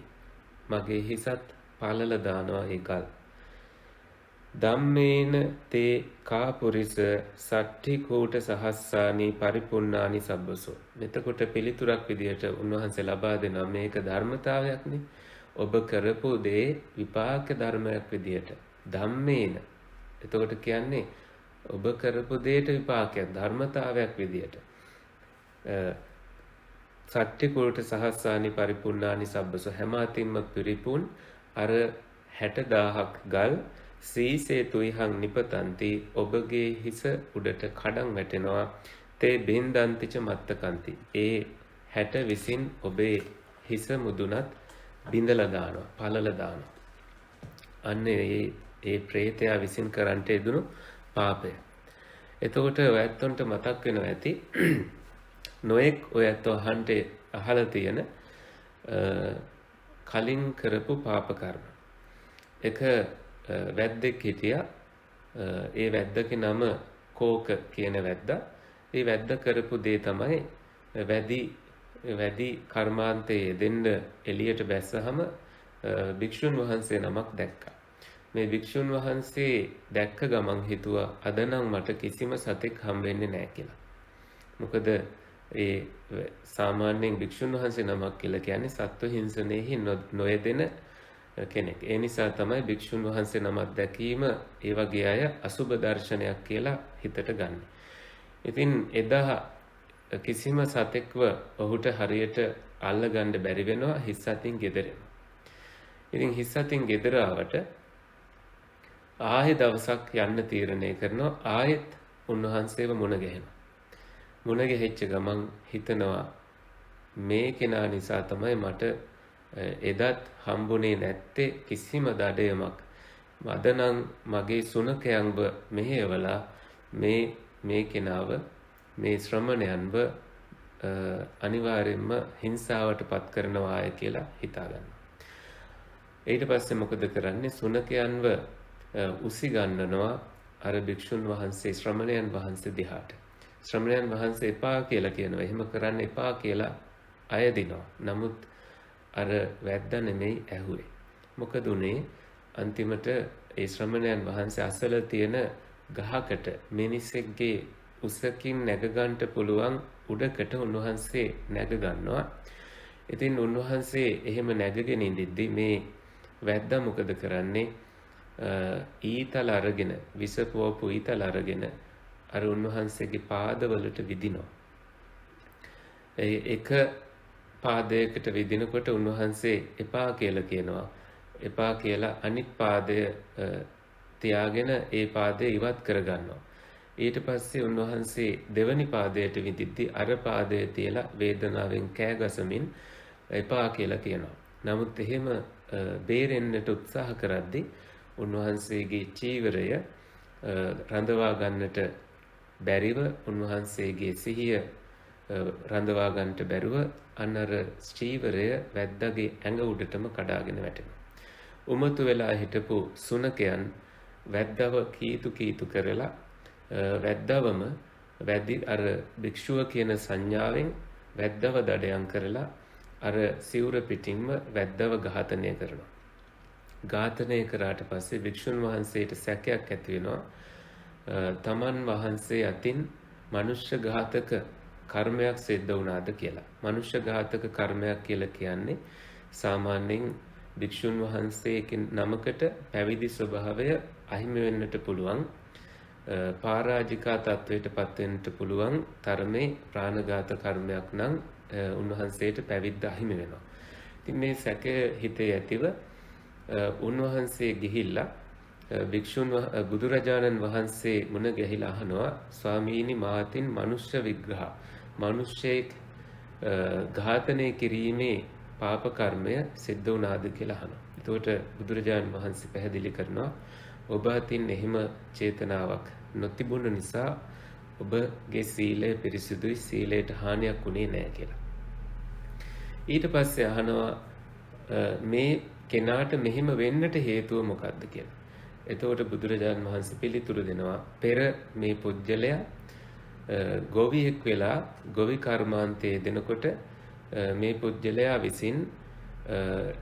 මගේ හිසත් පළල දානවා ඒ ගල්. ධම්මේන තේ කාපුරිස සට්ටි කූට සහස්සානි පරිපුන්නානි සබ්බසෝ. මෙතකොට පිළිතුරක් විදියට උන්වහන්සේ ලබා දෙනවා මේක ධර්මතාවයක්නේ. ඔබ කරපු දේ විපාක ධර්මයක් විදියට ධම්මේන. එතකොට කියන්නේ ඔබ කරපු දෙයට විපාකයක් ධර්මතාවයක් විදියට. සට්ටි කූට සහස්සානි පරිපුන්නානි සබ්බසෝ හැම අතින්ම පිරිපුන් අර 60000ක් ගල් සීසේ තුයිහං නිපතන්ති ඔබගේ හිස උඩට කඩන් වැටෙනවා. තේ බින්දන්තිච මත්තකන්ති ඒ 60 විසින් ඔබේ හිස මුදුනත් බිඳලා දානවා පළල දානවා. අන්න ඒ ප්‍රේතයා විසින් කරන්ට යෙදුණු පාපය. එතකොට ඔයත්තුන්ට මතක් වෙනවා ඇති නොයෙක් ඔයත්තු අහලා තියෙන කලින් කරපු පාප කර්ම. එක වැද්දෙක් හිටියා. ඒ වැද්දගේ නම කෝක කියන වැද්දා. ඒ වැද්ද කරපු දේ තමයි වැඩි කර්මාන්තයේ දෙන්න එළියට බැස්සහම භික්ෂුන් වහන්සේ නමක් දැක්කා. මේ භික්ෂුන් වහන්සේ දැක්ක ගමන් හිතුවා අද නම් මට කිසිම සතෙක් හම්බෙන්නේ නැහැ කියලා. මොකද ඒ සාමාන්‍යයෙන් භික්ෂුන් වහන්සේ නමක් කියලා කියන්නේ සත්ව හිංසනයෙහි නොයෙදෙන කෙනෙක්. ඒ නිසා තමයි භික්ෂුන් වහන්සේ නමක් දැකීම ඒ වගේ අය අසුබ දර්ශනයක් කියලා හිතට ගන්න. ඉතින් එදා කිසිම සතෙක්ව ඔහුට හරියට අල්ලගන්න බැරි වෙනවා හිස් අතින් ගෙදර. ඉතින් හිස් අතින් ගෙදර ආවට ආයෙ දවසක් යන්න තීරණය කරනවා. ආයෙත් උන්වහන්සේව මුණ ගැහෙනවා. මුණ ගැහිච්ච ගමන් හිතනවා මේ කෙනා නිසා තමයි මට එදත් හම්බුනේ නැත්තේ කිසිම දඩයමක්. අද නම් මගේ සුනකයන්ව මෙහෙවලා මේ කෙනාව මේ ශ්‍රමණයන්ව අනිවාර්යෙන්ම හිංසාවට පත් කරනවා කියලා හිතාගන්නවා. ඊට පස්සේ මොකද කරන්නේ? සුනකයන්ව උසිගන්නනවා අර භික්ෂුන් වහන්සේ ශ්‍රමණයන් වහන්සේ දිහාට. ශ්‍රමණයන් වහන්සේ එපා කියලා කියනවා. එහෙම කරන්න එපා කියලා අයදිනවා. නමුත් අර වැද්දා නෙමෙයි ඇහුවේ. මොකද උනේ? අන්තිමට ඒ ශ්‍රමණයන් වහන්සේ අසල තියෙන ගහකට මිනිසෙක්ගේ උසකින් නැග ගන්නට පුළුවන් උඩකට උන්වහන්සේ නැග ගන්නවා. ඉතින් උන්වහන්සේ එහෙම නැගගෙන ඉඳිද්දි මේ වැද්දා මොකද කරන්නේ? ඊතල අරගෙන විස පුවපු ඊතල අරගෙන අර උන්වහන්සේගේ පාදවලට විදිනවා. එක පාදයකට විදිනකොට උන්වහන්සේ එපා කියලා කියනවා. එපා කියලා අනිත් පාදය තියාගෙන ඒ පාදය ඉවත් කරගන්නවා. ඊට පස්සේ උන්වහන්සේ දෙවනි පාදයට විදිද්දි අර පාදය තියලා වේදනාවෙන් කෑ ගසමින් එපා කියලා කියනවා. නමුත් එහෙම බේරෙන්නට උත්සාහ කරද්දී උන්වහන්සේගේ චීවරය රඳවා ගන්නට බැරිව උන්වහන්සේගේ සිහිය රඳවා ගන්නට බැරුව අන්නර චීවරය වැද්දාගේ ඇඟ උඩටම කඩාගෙන වැටෙනවා. උමතු වෙලා හිටපු සුනකයන් වැද්දව කීතු කරලා වැද්දවම අර භික්ෂුව කියන සංඥාවෙන් වැද්දව දඩයම් කරලා අර සිවුර පිටින්ම වැද්දව ඝාතනය කරනවා. ඝාතනය කරාට පස්සේ භික්ෂුන් වහන්සේට සැකයක් ඇති වෙනවා. තමන් වහන්සේ අතින් මනුෂ්‍ය ඝාතක කර්මයක් සිද්ධ වුණාද කියලා. මනුෂ්‍ය ඝාතක කර්මයක් කියලා කියන්නේ සාමාන්‍යයෙන් භික්ෂුන් වහන්සේකින් නමකට පැවිදි ස්වභාවය අහිමි වෙන්නට පුළුවන්. පරාජිකා තත්වයට පත් වෙන්නට පුළුවන් තරමේ ප්‍රාණඝාත කර්මයක් නම් උන්වහන්සේට පැවිද්ද අහිමි වෙනවා. ඉතින් මේ සැකය හිතේ ඇතිව උන්වහන්සේ ගිහිල්ලා බුදුරජාණන් වහන්සේ මුණ ගැහිලා අහනවා, ස්වාමීනි මාතින් මනුෂ්‍ය විග්‍රහ මනුෂ්‍යෙක් ඝාතනය කිරීමේ පාප කර්මය සිද්ධ වුණාද කියලා අහනවා. එතකොට බුදුරජාණන් වහන්සේ පැහැදිලි කරනවා ඔබ අතින් එහෙම චේතනාවක් නොතිබුණ නිසා ඔබගේ සීලය පිරිසිදුයි, සීලයට හානියක් වුණේ නැහැ කියලා. ඊට පස්සේ අහනවා මේ කෙනාට මෙහෙම වෙන්නට හේතුව මොකක්ද කියලා. එතකොට බුදුරජාණන් වහන්සේ පිළිතුරු දෙනවා පෙර මේ පුජ්‍යලයා ගොවියෙක් වෙලා ගොවි කර්මාන්තයේ දෙනකොට මේ පුජ්‍යලයා විසින්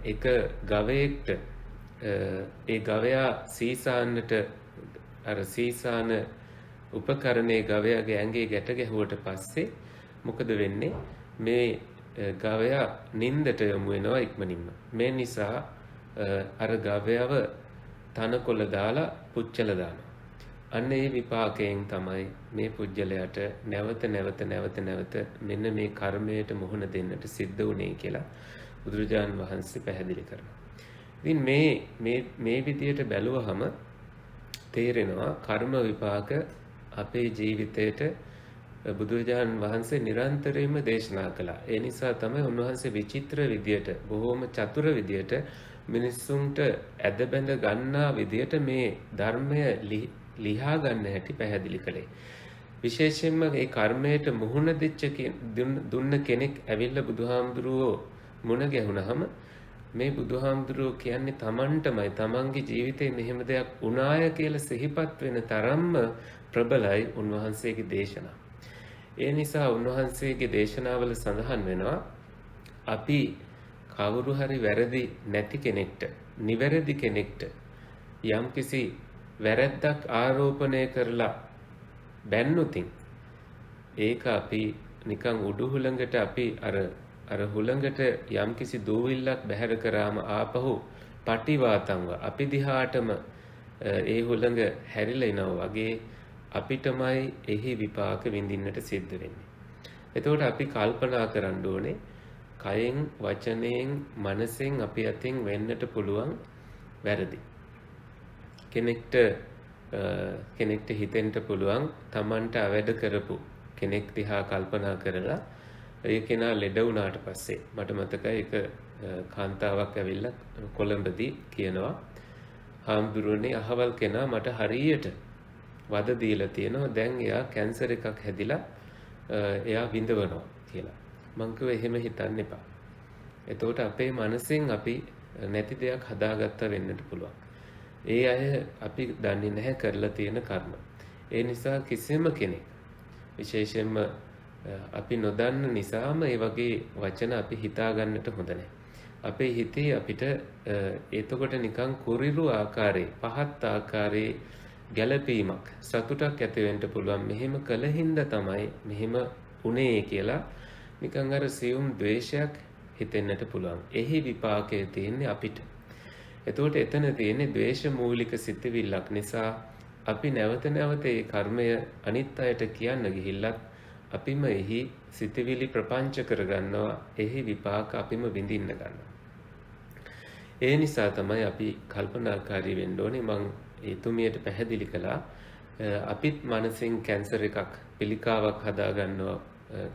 එක ගවයෙක්ට ඒ ගවයා සීසාන්නට අර සීසාන උපකරණයේ ගවයාගේ ඇඟේ ගැට ගැහුවට පස්සේ මොකද වෙන්නේ? මේ ගවයා නින්දට යොමු වෙනවා ඉක්මනින්ම. මේ නිසා අර ගවයව තනකොළ දාලා පුච්චලා දානවා. අන්න ඒ විපාකයෙන් තමයි මේ පුජ්‍යලයට නැවත මෙන්න මේ කර්මයට මුහුණ දෙන්නට සිද්ධ වුණේ කියලා බුදුරජාණන් වහන්සේ පැහැදිලි කරනවා. ඉතින් මේ විදියට බැලුවහම තේරෙනවා කර්ම විපාක අපේ ජීවිතයට බුදුරජාණන් වහන්සේ නිරන්තරයෙන්ම දේශනා කළා. ඒ නිසා තමයි උන්වහන්සේ විචිත්‍ර විදියට, බොහෝම චතුර විදියට මිනිස්සුන්ට ඇද බැඳ ගන්නා විදියට මේ ධර්මය ලිහා ගන්න හැටි පැහැදිලි කළේ. විශේෂයෙන්ම ඒ කර්මයට මුහුණ දෙච්ච දුන්න කෙනෙක් ඇවිල්ලා බුදුහාමුදුරුවෝ මුණ ගැහුණාම මේ බුදුහාමුදුරුවෝ කියන්නේ තමන්ටමයි තමන්ගේ ජීවිතේ මෙහෙම දෙයක් වුණාය කියලා සිහිපත් වෙන තරම්ම ප්‍රබලයි උන්වහන්සේගේ දේශනා. ඒ නිසා උන්වහන්සේගේ දේශනාවල සඳහන් වෙනවා අපි කවුරු හරි වැරදි නැති කෙනෙක්ට, නිවැරදි කෙනෙක්ට යම්කිසි වැරැද්දක් ආරෝපණය කරලා බැන්නුතින් ඒක අපි නිකන් උඩු හුළඟට අපි අර හුළඟට යම්කිසි දූවිල්ලක් බැහැර කරාම ආපහු පටිවාතංව අපි දිහාටම ඒ හුළඟ හැරිලා එනවා වගේ අපිටමයි එහි විපාක විඳින්නට සිද්ධ වෙන්නේ. එතකොට අපි කල්පනා කරන්න ඕනේ කයෙන්, වචනයෙන්, මනසෙන් අපි අතින් වෙන්නට පුළුවන් වැරදි. කෙනෙක්ට හිතෙන්න පුළුවන් තමන්ට අවැඩ කරපු කෙනෙක් දිහා කල්පනා කරලා ඒ කෙනා ලෙඩ වුණාට පස්සේ මට මතකයි එක කාන්තාවක් ඇවිල්ලා කොළඹදී කියනවා හාමුදුරුවනේ අහවල් කෙනා මට හරියට වද දීලා තියෙනවා දැන් එයා කැන්සර් එකක් හැදිලා එයා විඳවනවා කියලා. මං කිව්වා එහෙම හිතන්න එපා. එතකොට අපේ මනසෙන් අපි නැති දෙයක් හදාගත්ත වෙන්නට පුළුවන්. ඒ අය අපි දන්නේ නැහැ කරලා තියෙන කර්ම. ඒ නිසා කිසිම කෙනෙක් විශේෂයෙන්ම අපි නොදන්න නිසාම ඒ වගේ වචන අපි හිතා ගන්නට හොඳ නැහැ. අපේ හිතේ අපිට එතකොට නිකන් කුරිරු ආකාරයේ, පහත් ආකාරයේ ගැළපීමක්, සතුටක් ඇති වෙන්න පුළුවන්. මෙහෙම කළ හින්දා තමයි මෙහෙම උනේ කියලා නිකන් අර සියුම් ද්වේෂයක් හිතෙන්නට පුළුවන්. එහි විපාකයේ තියෙන්නේ අපිට. එතකොට එතන තියෙන්නේ ද්වේෂ මූලික සිතිවිල්ලක් නිසා අපි නැවත නැවත ඒ කර්මය අනිත් අයට කියන්න ගිහිල්ලත් අපිම එහි සිතිවිලි ප්‍රපංච කරගන්නවා. එහි විපාක අපිම විඳින්න ගන්නවා. ඒ නිසා තමයි අපි කල්පනාකාරී වෙන්න ඕනේ. මං එතුමියට පැහැදිලි කළා අපිත් මනසින් කැන්සර් එකක් පිළිකාවක් හදා ගන්නවා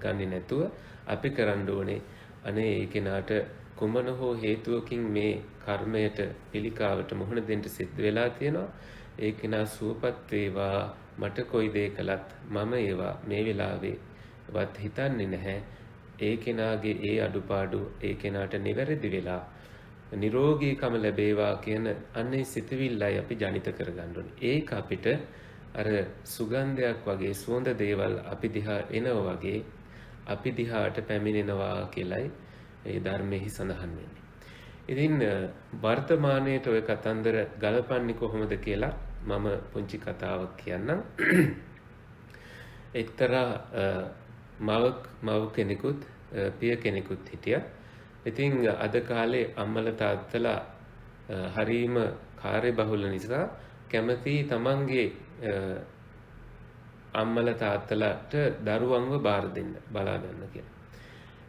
ගන්නේ නැතුව අපි කරන්න ඕනේ අනේ ඒ කෙනාට කුමන හෝ හේතුවකින් මේ කර්මයට පිළිකාවට මුහුණ දෙන්න සිද්ධ වෙලා තියෙනවා. ඒ කෙනා සුවපත් වේවා. මට කොයි දේ කළත් මම ඒවා මේ වෙලාවේ වත් හිතන්නේ නැහැ. ඒ කෙනාගේ ඒ අඩුපාඩු ඒ කෙනාට නිවැරදි වෙලා නිරෝගීකම ලැබේවා කියන අන්නේ සිතවිල්ලයි අපි ජනිත කරගන්න ඕනේ. ඒක අපිට අර සුගන්ධයක් වගේ සුවඳ දේවල් අපි දිහා එනවා වගේ අපි දිහාට පැමිණෙනවා කියලයි ඒ ධර්මයේ සඳහන් වෙන්නේ. ඉතින් වර්තමානයේට ඔය කතන්දර ගලපන්නේ කොහොමද කියලා මම පුංචි කතාවක් කියන්නම්. එක්තරා මව කෙනෙකුත් පිය කෙනෙකුත් හිටියා. ඉතින් අද කාලේ අම්මලා තාත්තලා හරීම කාර්යබහුල නිසා කැමති තමන්ගේ අම්මලා තාත්තලාට දරුවන්ව බාර දෙන්න බලා ගන්න කියලා.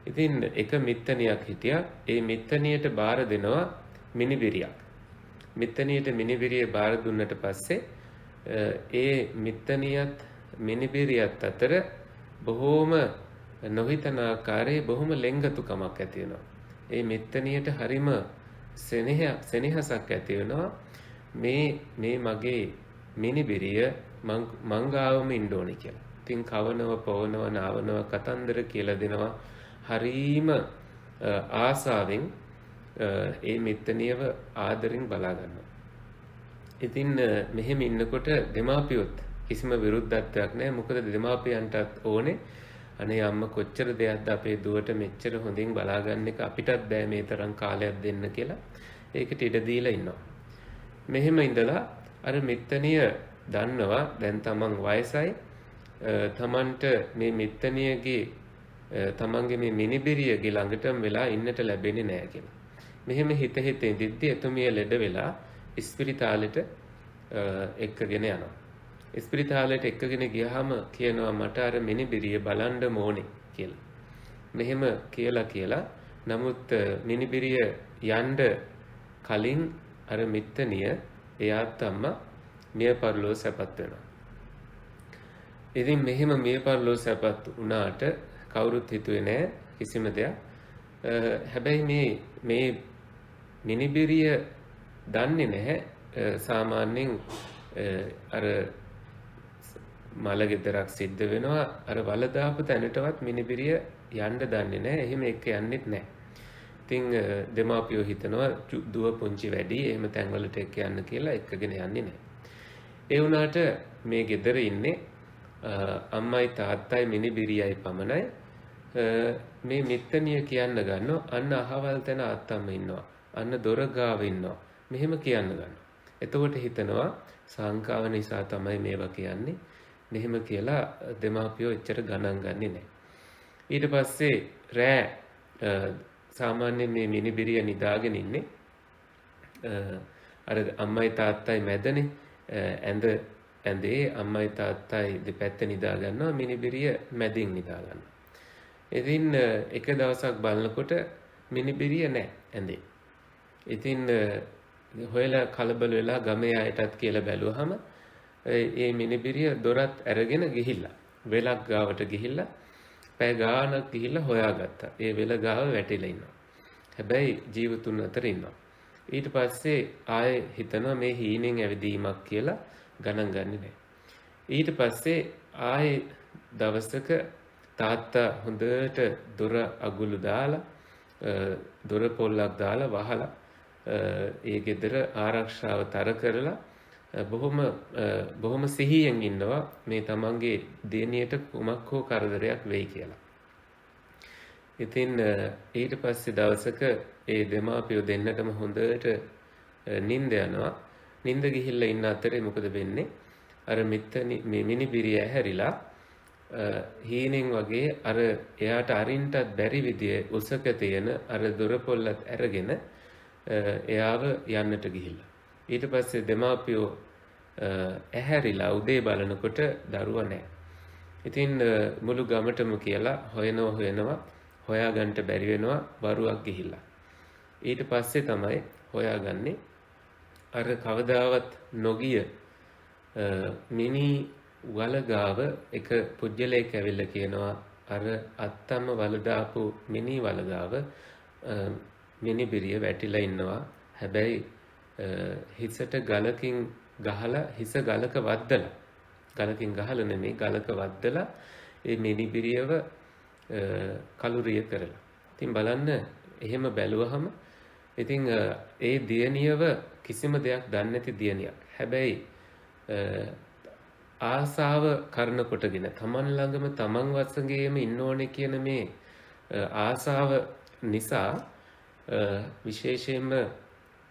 ඉතින් එක මිත්තණියක් හිටියා. ඒ මිත්තණියට බාර දෙනවා මිනිබිරියක්. මිත්තණියට මිනිබිරිය බාර දුන්නට පස්සේ ඒ මිත්තණියත් මිනිබිරියත් අතර බොහෝම නොහිතන ආකාරයේ බොහොම ලෙන්ගතුකමක් ඇති වෙනවා. ඒ මිත්තණියට හරිම සෙනෙහසක් ඇති වෙනවා. මේ මගේ මිනිබිරිය මං ගාවම ඉන්න ඕනේ කියලා. ඉතින් කවනව පවනව නාවනව කතන්දර කියලා දෙනවා. හරීම ආසාවෙන් ඒ මිත්තණියව ආදරෙන් බලා ගන්නවා. ඉතින් මෙහෙම ඉන්නකොට දෙමාපියොත් කිසිම විරුද්ධත්වයක් නැහැ. මොකද දෙමාපියන්ටත් ඕනේ අනේ අම්මා කොච්චර දෙයක්ද අපේ දුවට මෙච්චර හොඳින් බලාගන්න එක අපිටත් බෑ මේ තරම් කාලයක් දෙන්න කියලා. ඒකට ඉඩ දීලා ඉන්නවා. මෙහෙම ඉඳලා අර මිත්තණිය දන්නවා දැන් තමන් වයසයි. තමන්ට මේ මිත්තණියගේ තමන්ගේ මේ මිනිබිරියගේ ළඟටම වෙලා ඉන්නට ලැබෙන්නේ නැහැ කියලා. මෙහෙම හිත ඉඳිද්දී එතුමිය ලෙඩ වෙලා ඉස්පිරිතාලෙට එක්කගෙන යනවා. ඉස්පිරිතාලෙට එක්කගෙන ගියාම කියනවා මට අර මිනිබිරිය බලන්න ඕනේ කියලා. මෙහෙම කියලා නමුත් මිනිබිරිය යන්න කලින් අර මිත්තණිය එයාත් අම්මා මිය පරලෝ සැපත් වෙනවා. ඉතින් මෙහෙම මිය පරලෝ සැපත් වුණාට කවුරුත් හිතුවේ නැහැ කිසිම දෙයක්. හැබැයි මේ මිනිබිරිය දන්නේ නැහැ සාමාන්‍යයෙන් අර මල ගෙදරක් සිද්ධ වෙනවා අර වල දාපු තැනටවත් මිනිබිරිය යන්න දන්නේ නැහැ. එහෙම එක්ක යන්නෙත් නැහැ. ඉතින් දෙමාපියෝ හිතනවා දුව පුංචි වැඩි එහෙම තැන්වලට එක්ක යන්න කියලා එක්කගෙන යන්නේ නැහැ. ඒ වුණාට මේ ගෙදර ඉන්නේ අම්මයි තාත්තයි මිනිබිරියයි පමණයි. මේ මිත්තනිය කියන්න ගන්නවා අන්න අහවල් තැන අත්තම්ම ඉන්නවා. අන්න දොර ගාව ඉන්නවා. මෙහෙම කියන්න ගන්නවා. එතකොට හිතනවා සංකාව නිසා තමයි මේවා කියන්නේ. මෙහෙම කියලා දෙමාපියෝ එච්චර ගණන් ගන්නේ නැහැ. ඊට පස්සේ රෑ සාමාන්‍යයෙන් මේ මිනිබිරිය නිදාගෙන ඉන්නේ අර අම්මයි තාත්තයි මැදනේ ඇඳේ අම්මයි තාත්තයි දෙපැත්ත නිදා ගන්නවා මිනිබිරිය මැදින් නිදා ගන්නවා. ඉතින් එක දවසක් බලනකොට මිනිබිරිය නැහැ ඇඳේ. ඉතින් හොයලා කලබල වෙලා ගමේ අයටත් කියලා බැලුවහම ඒ මිනිබිරිය දොරත් අරගෙන ගිහිල්ලා වෙලක් ගාවට ගිහිල්ලා පැය ගානක් ගිහිල්ලා හොයාගත්තා. ඒ වෙල ගාව වැටිලා ඉන්නවා. හැබැයි ජීවතුන් අතර ඉන්නවා. ඊට පස්සේ ආයේ හිතනවා මේ හීනෙන් ඇවිදීමක් කියලා ගණන් ගන්නේ නැහැ. ඊට පස්සේ ආයේ දවසක තාත්තා හොඳට දොර අගුළු දාලා දොර පොල්ලක් දාලා වහලා ඒ ගෙදර ආරක්ෂාව තර කරලා බොහොම සිහියෙන් ඉන්නවා මේ තමන්ගේ දියණියට කුමක් හෝ කරදරයක් වෙයි කියලා. ඉතින් ඊට පස්සේ දවසක ඒ දෙමාපියෝ දෙන්නටම හොඳට නිින්ද යනවා. නිින්ද ගිහිල්ලා ඉන්න අතරේ මොකද වෙන්නේ? අර මේ මිනිබිරිය ඇහැරිලා හීනෙන් වගේ අර එයාට අරින්ටත් බැරි විදිය උසක තියෙන අර දොර පොල්ලත් අරගෙන එයාව යන්නට ගිහිල්ලා. ඊට පස්සේ දෙමාපියෝ ඇහැරිලා උදේ බලනකොට දරුවා නැහැ. ඉතින් මුළු ගමටම කියලා හොයනවා හොයාගන්න බැරි වෙනවා වරුවක් ගිහිල්ලා. ඊට පස්සේ තමයි හොයාගන්නේ අර කවදාවත් නොගිය මිනි වලගාව එක පුජ්‍යලයක් ඇවිල්ලා කියනවා අර අත්තම වල දාපු මිනි වලගාව මිනිබිරිය වැටිලා ඉන්නවා. හැබැයි හිසට ගලකින් ගහලා හිස ගලක වද්දලා ගලකින් ගහලා නෙමෙයි ගලක වද්දලා ඒ මිනිබිරියව කලුරිය කරලා. ඉතින් බලන්න එහෙම බැලුවහම ඉතින් ඒ දියණියව කිසිම දෙයක් දන්නේ නැති දියණියක්. හැබැයි ආසාව කරන කොටගෙන තමන් ළඟම තමන් වසඟේම ඉන්න ඕනේ කියන මේ ආසාව නිසා විශේෂයෙන්ම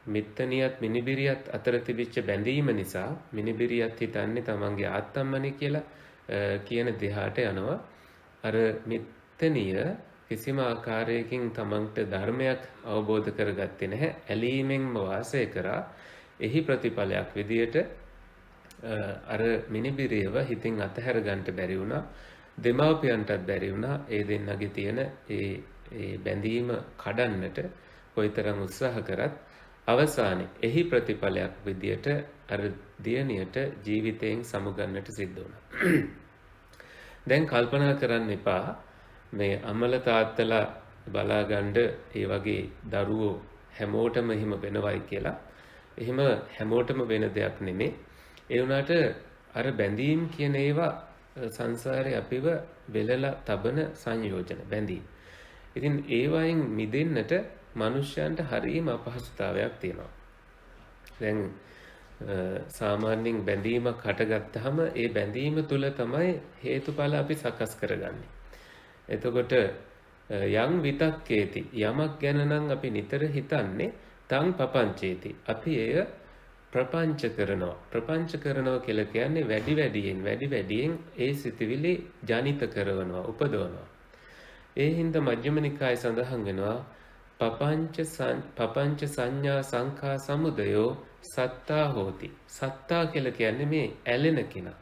මිත්තනියත් මිනිබිරියත් අතර තිබිච්ච බැඳීම නිසා මිනිබිරියත් හිතන්නේ තමන්ගේ ආත්තම්මනේ කියලා කියන දෙහාට යනවා. අර මිත්තනිය කිසිම ආකාරයකින් තමන්ට ධර්මයක් අවබෝධ කරගත්තේ නැහැ. ඇලීමෙන්ම වාසය කරා. එහි ප්‍රතිඵලයක් විදියට අර මිනිබිරියව හිතින් අතහැර ගන්නට බැරි වුණා. දෙමාපියන්ටත් බැරි වුණා ඒ දෙන්නගේ තියෙන ඒ බැඳීම කඩන්නට කොයිතරම් උත්සාහ කරත් අවසානයේ එහි ප්‍රතිඵලයක් විදියට අර දියණියට ජීවිතයෙන් සමුගන්නට සිද්ධ වුණා. දැන් කල්පනා කරන්න එපා මේ අම්මල තාත්තලා බලාගන්න ඒ වගේ දරුවෝ හැමෝටම එහෙම වෙනවයි කියලා. එහෙම හැමෝටම වෙන දෙයක් නෙමෙයි. ඒ වුණාට අර බැඳීම් කියන ඒවා සංසාරේ අපිව වෙලලා තබන සංයෝජන බැඳීම්. ඉතින් ඒවයින් මිදෙන්නට මනුෂ්‍යයන්ට හරියම අපහසුතාවයක් තියෙනවා. දැන් සාමාන්‍යයෙන් බැඳීමක් හටගත්තාම ඒ බැඳීම තුල තමයි හේතුඵල අපි සකස් කරගන්නේ. එතකොට යම් විතක්කේති යමක් ගැන නම් අපි නිතර හිතන්නේ තං පපංචේති. අපි එය ප්‍රපංච කරනවා. ප්‍රපංච කරනවා කියලා කියන්නේ වැඩි වැඩියෙන් ඒ සිතිවිලි ජනිත කරනවා, උපදවනවා. ඒ හින්දා මජ්ක්‍ධිම නිකායේ සඳහන් වෙනවා පපංච සංඥා සංඛා සමුදයෝ සත්තා හෝති. සත්තා කියලා කියන්නේ මේ ඇලෙන කෙනා.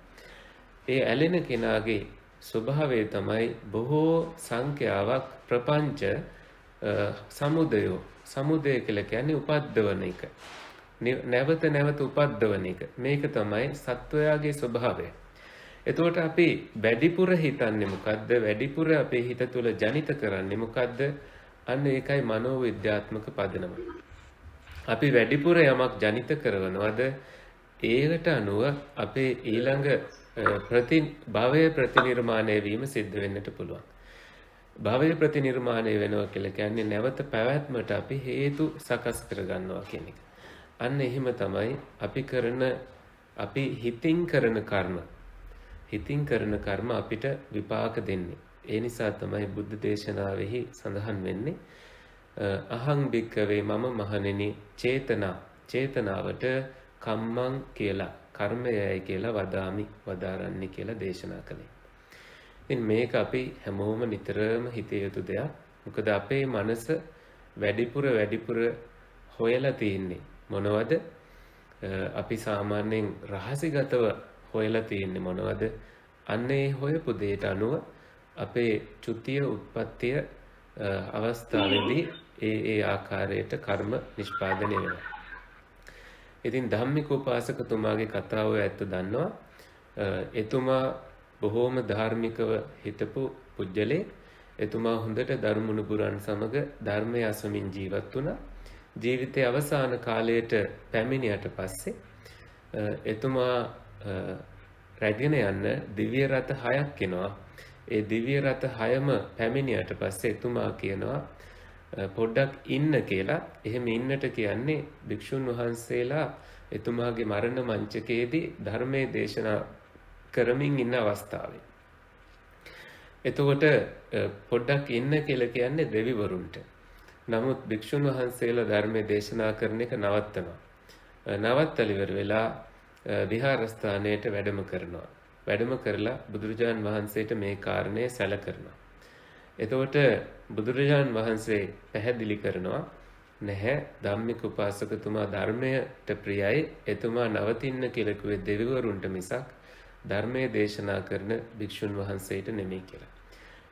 ඒ ඇලෙන කෙනාගේ ස්වභාවය තමයි බොහෝ සංඛ්‍යාවක් ප්‍රපංච සමුදයෝ. සමුදය කියලා කියන්නේ උපද්දවන එක. නැවත උපද්දවන එක. මේක තමයි සත්වයාගේ ස්වභාවය. එතකොට අපි වැඩිපුර හිතන්නේ මොකද්ද? වැඩිපුර අපේ හිත තුළ ජනිත කරන්නේ මොකද්ද? අන්න ඒකයි මනෝවිද්‍යාත්මක පදනම. අපි වැඩිපුර යමක් ජනිත කරනවද ඒකට අනුව අපේ ඊළඟ භවය ප්‍රතිනිර්මාණය වීම සිද්ධ වෙන්නට පුළුවන්. භවය ප්‍රතිනිර්මාණය වෙනවා කියලා කියන්නේ නැවත පැවැත්මට අපි හේතු සකස් කරගන්නවා කියන එක. අන්න එහෙම තමයි අපි හිතින් කරන කර්ම. හිතින් කරන කර්ම අපිට විපාක දෙන්නේ. ඒ නිසා තමයි බුද්ධ දේශනාවෙහි සඳහන් වෙන්නේ අහං භික්කවේ මම මහණෙනි චේතනාවට කම්මං කියලා කර්මයයි කියලා වදාරන්නේ කියලා දේශනා කළේ. ඉතින් මේක අපි හැමෝම නිතරම හිතිය යුතු දෙයක්. මොකද අපේ මනස වැඩිපුර හොයලා තියෙන්නේ මොනවද? අපි සාමාන්‍යයෙන් රහසිගතව හොයලා තියෙන්නේ මොනවද? අන්නේ හොයපු දෙයට අනුව අපේ චුතිය උත්පත්තිය අවස්ථාවේදී ඒ ආකාරයට කර්ම නිෂ්පාදනය වෙනවා. ඉතින් ධම්මික උපාසකතුමාගේ කතාව ඇත්ත දන්නවා. එතුමා බොහෝම ධාර්මිකව හිටපු පුජ්‍යලේ. එතුමා හොඳට ධර්මමුණුබුරන් සමග ධර්මය අසමින් ජීවත් වුණා. ජීවිතයේ අවසාන කාලයට පැමිණියට පස්සේ එතුමා රැගෙන යන්න දිව්‍ය රථ 6ක් එනවා. ඒ දිව්‍ය රථ 6ම පැමිණියට පස්සේ එතුමා කියනවා පොඩ්ඩක් ඉන්න කියලා. එහෙම ඉන්නට කියන්නේ භික්ෂුන් වහන්සේලා එතුමාගේ මරණ මංචකයේදී ධර්මයේ දේශනා කරමින් ඉන්න අවස්ථාවේ. එතකොට පොඩ්ඩක් ඉන්න කියලා කියන්නේ දෙවිවරුන්ට. නමුත් භික්ෂුන් වහන්සේලා ධර්මයේ දේශනා කරන එක නවත්තනවා. නවත්තලා ඉවර වෙලා විහාරස්ථානයට වැඩම කරනවා. වැඩම කරලා බුදුරජාන් වහන්සේට මේ කාරණය සැලකරනවා. එතකොට බුදුරජාන් වහන්සේ පැහැදිලි කරනවා නැහැ ධම්මික උපාසකතුමා ධර්මයට ප්‍රියයි. එතුමා නවතින්න කියලා කිව්වේ දෙවිවරුන්ට මිසක් ධර්මයේ දේශනා කරන භික්ෂුන් වහන්සේට නෙමෙයි කියලා.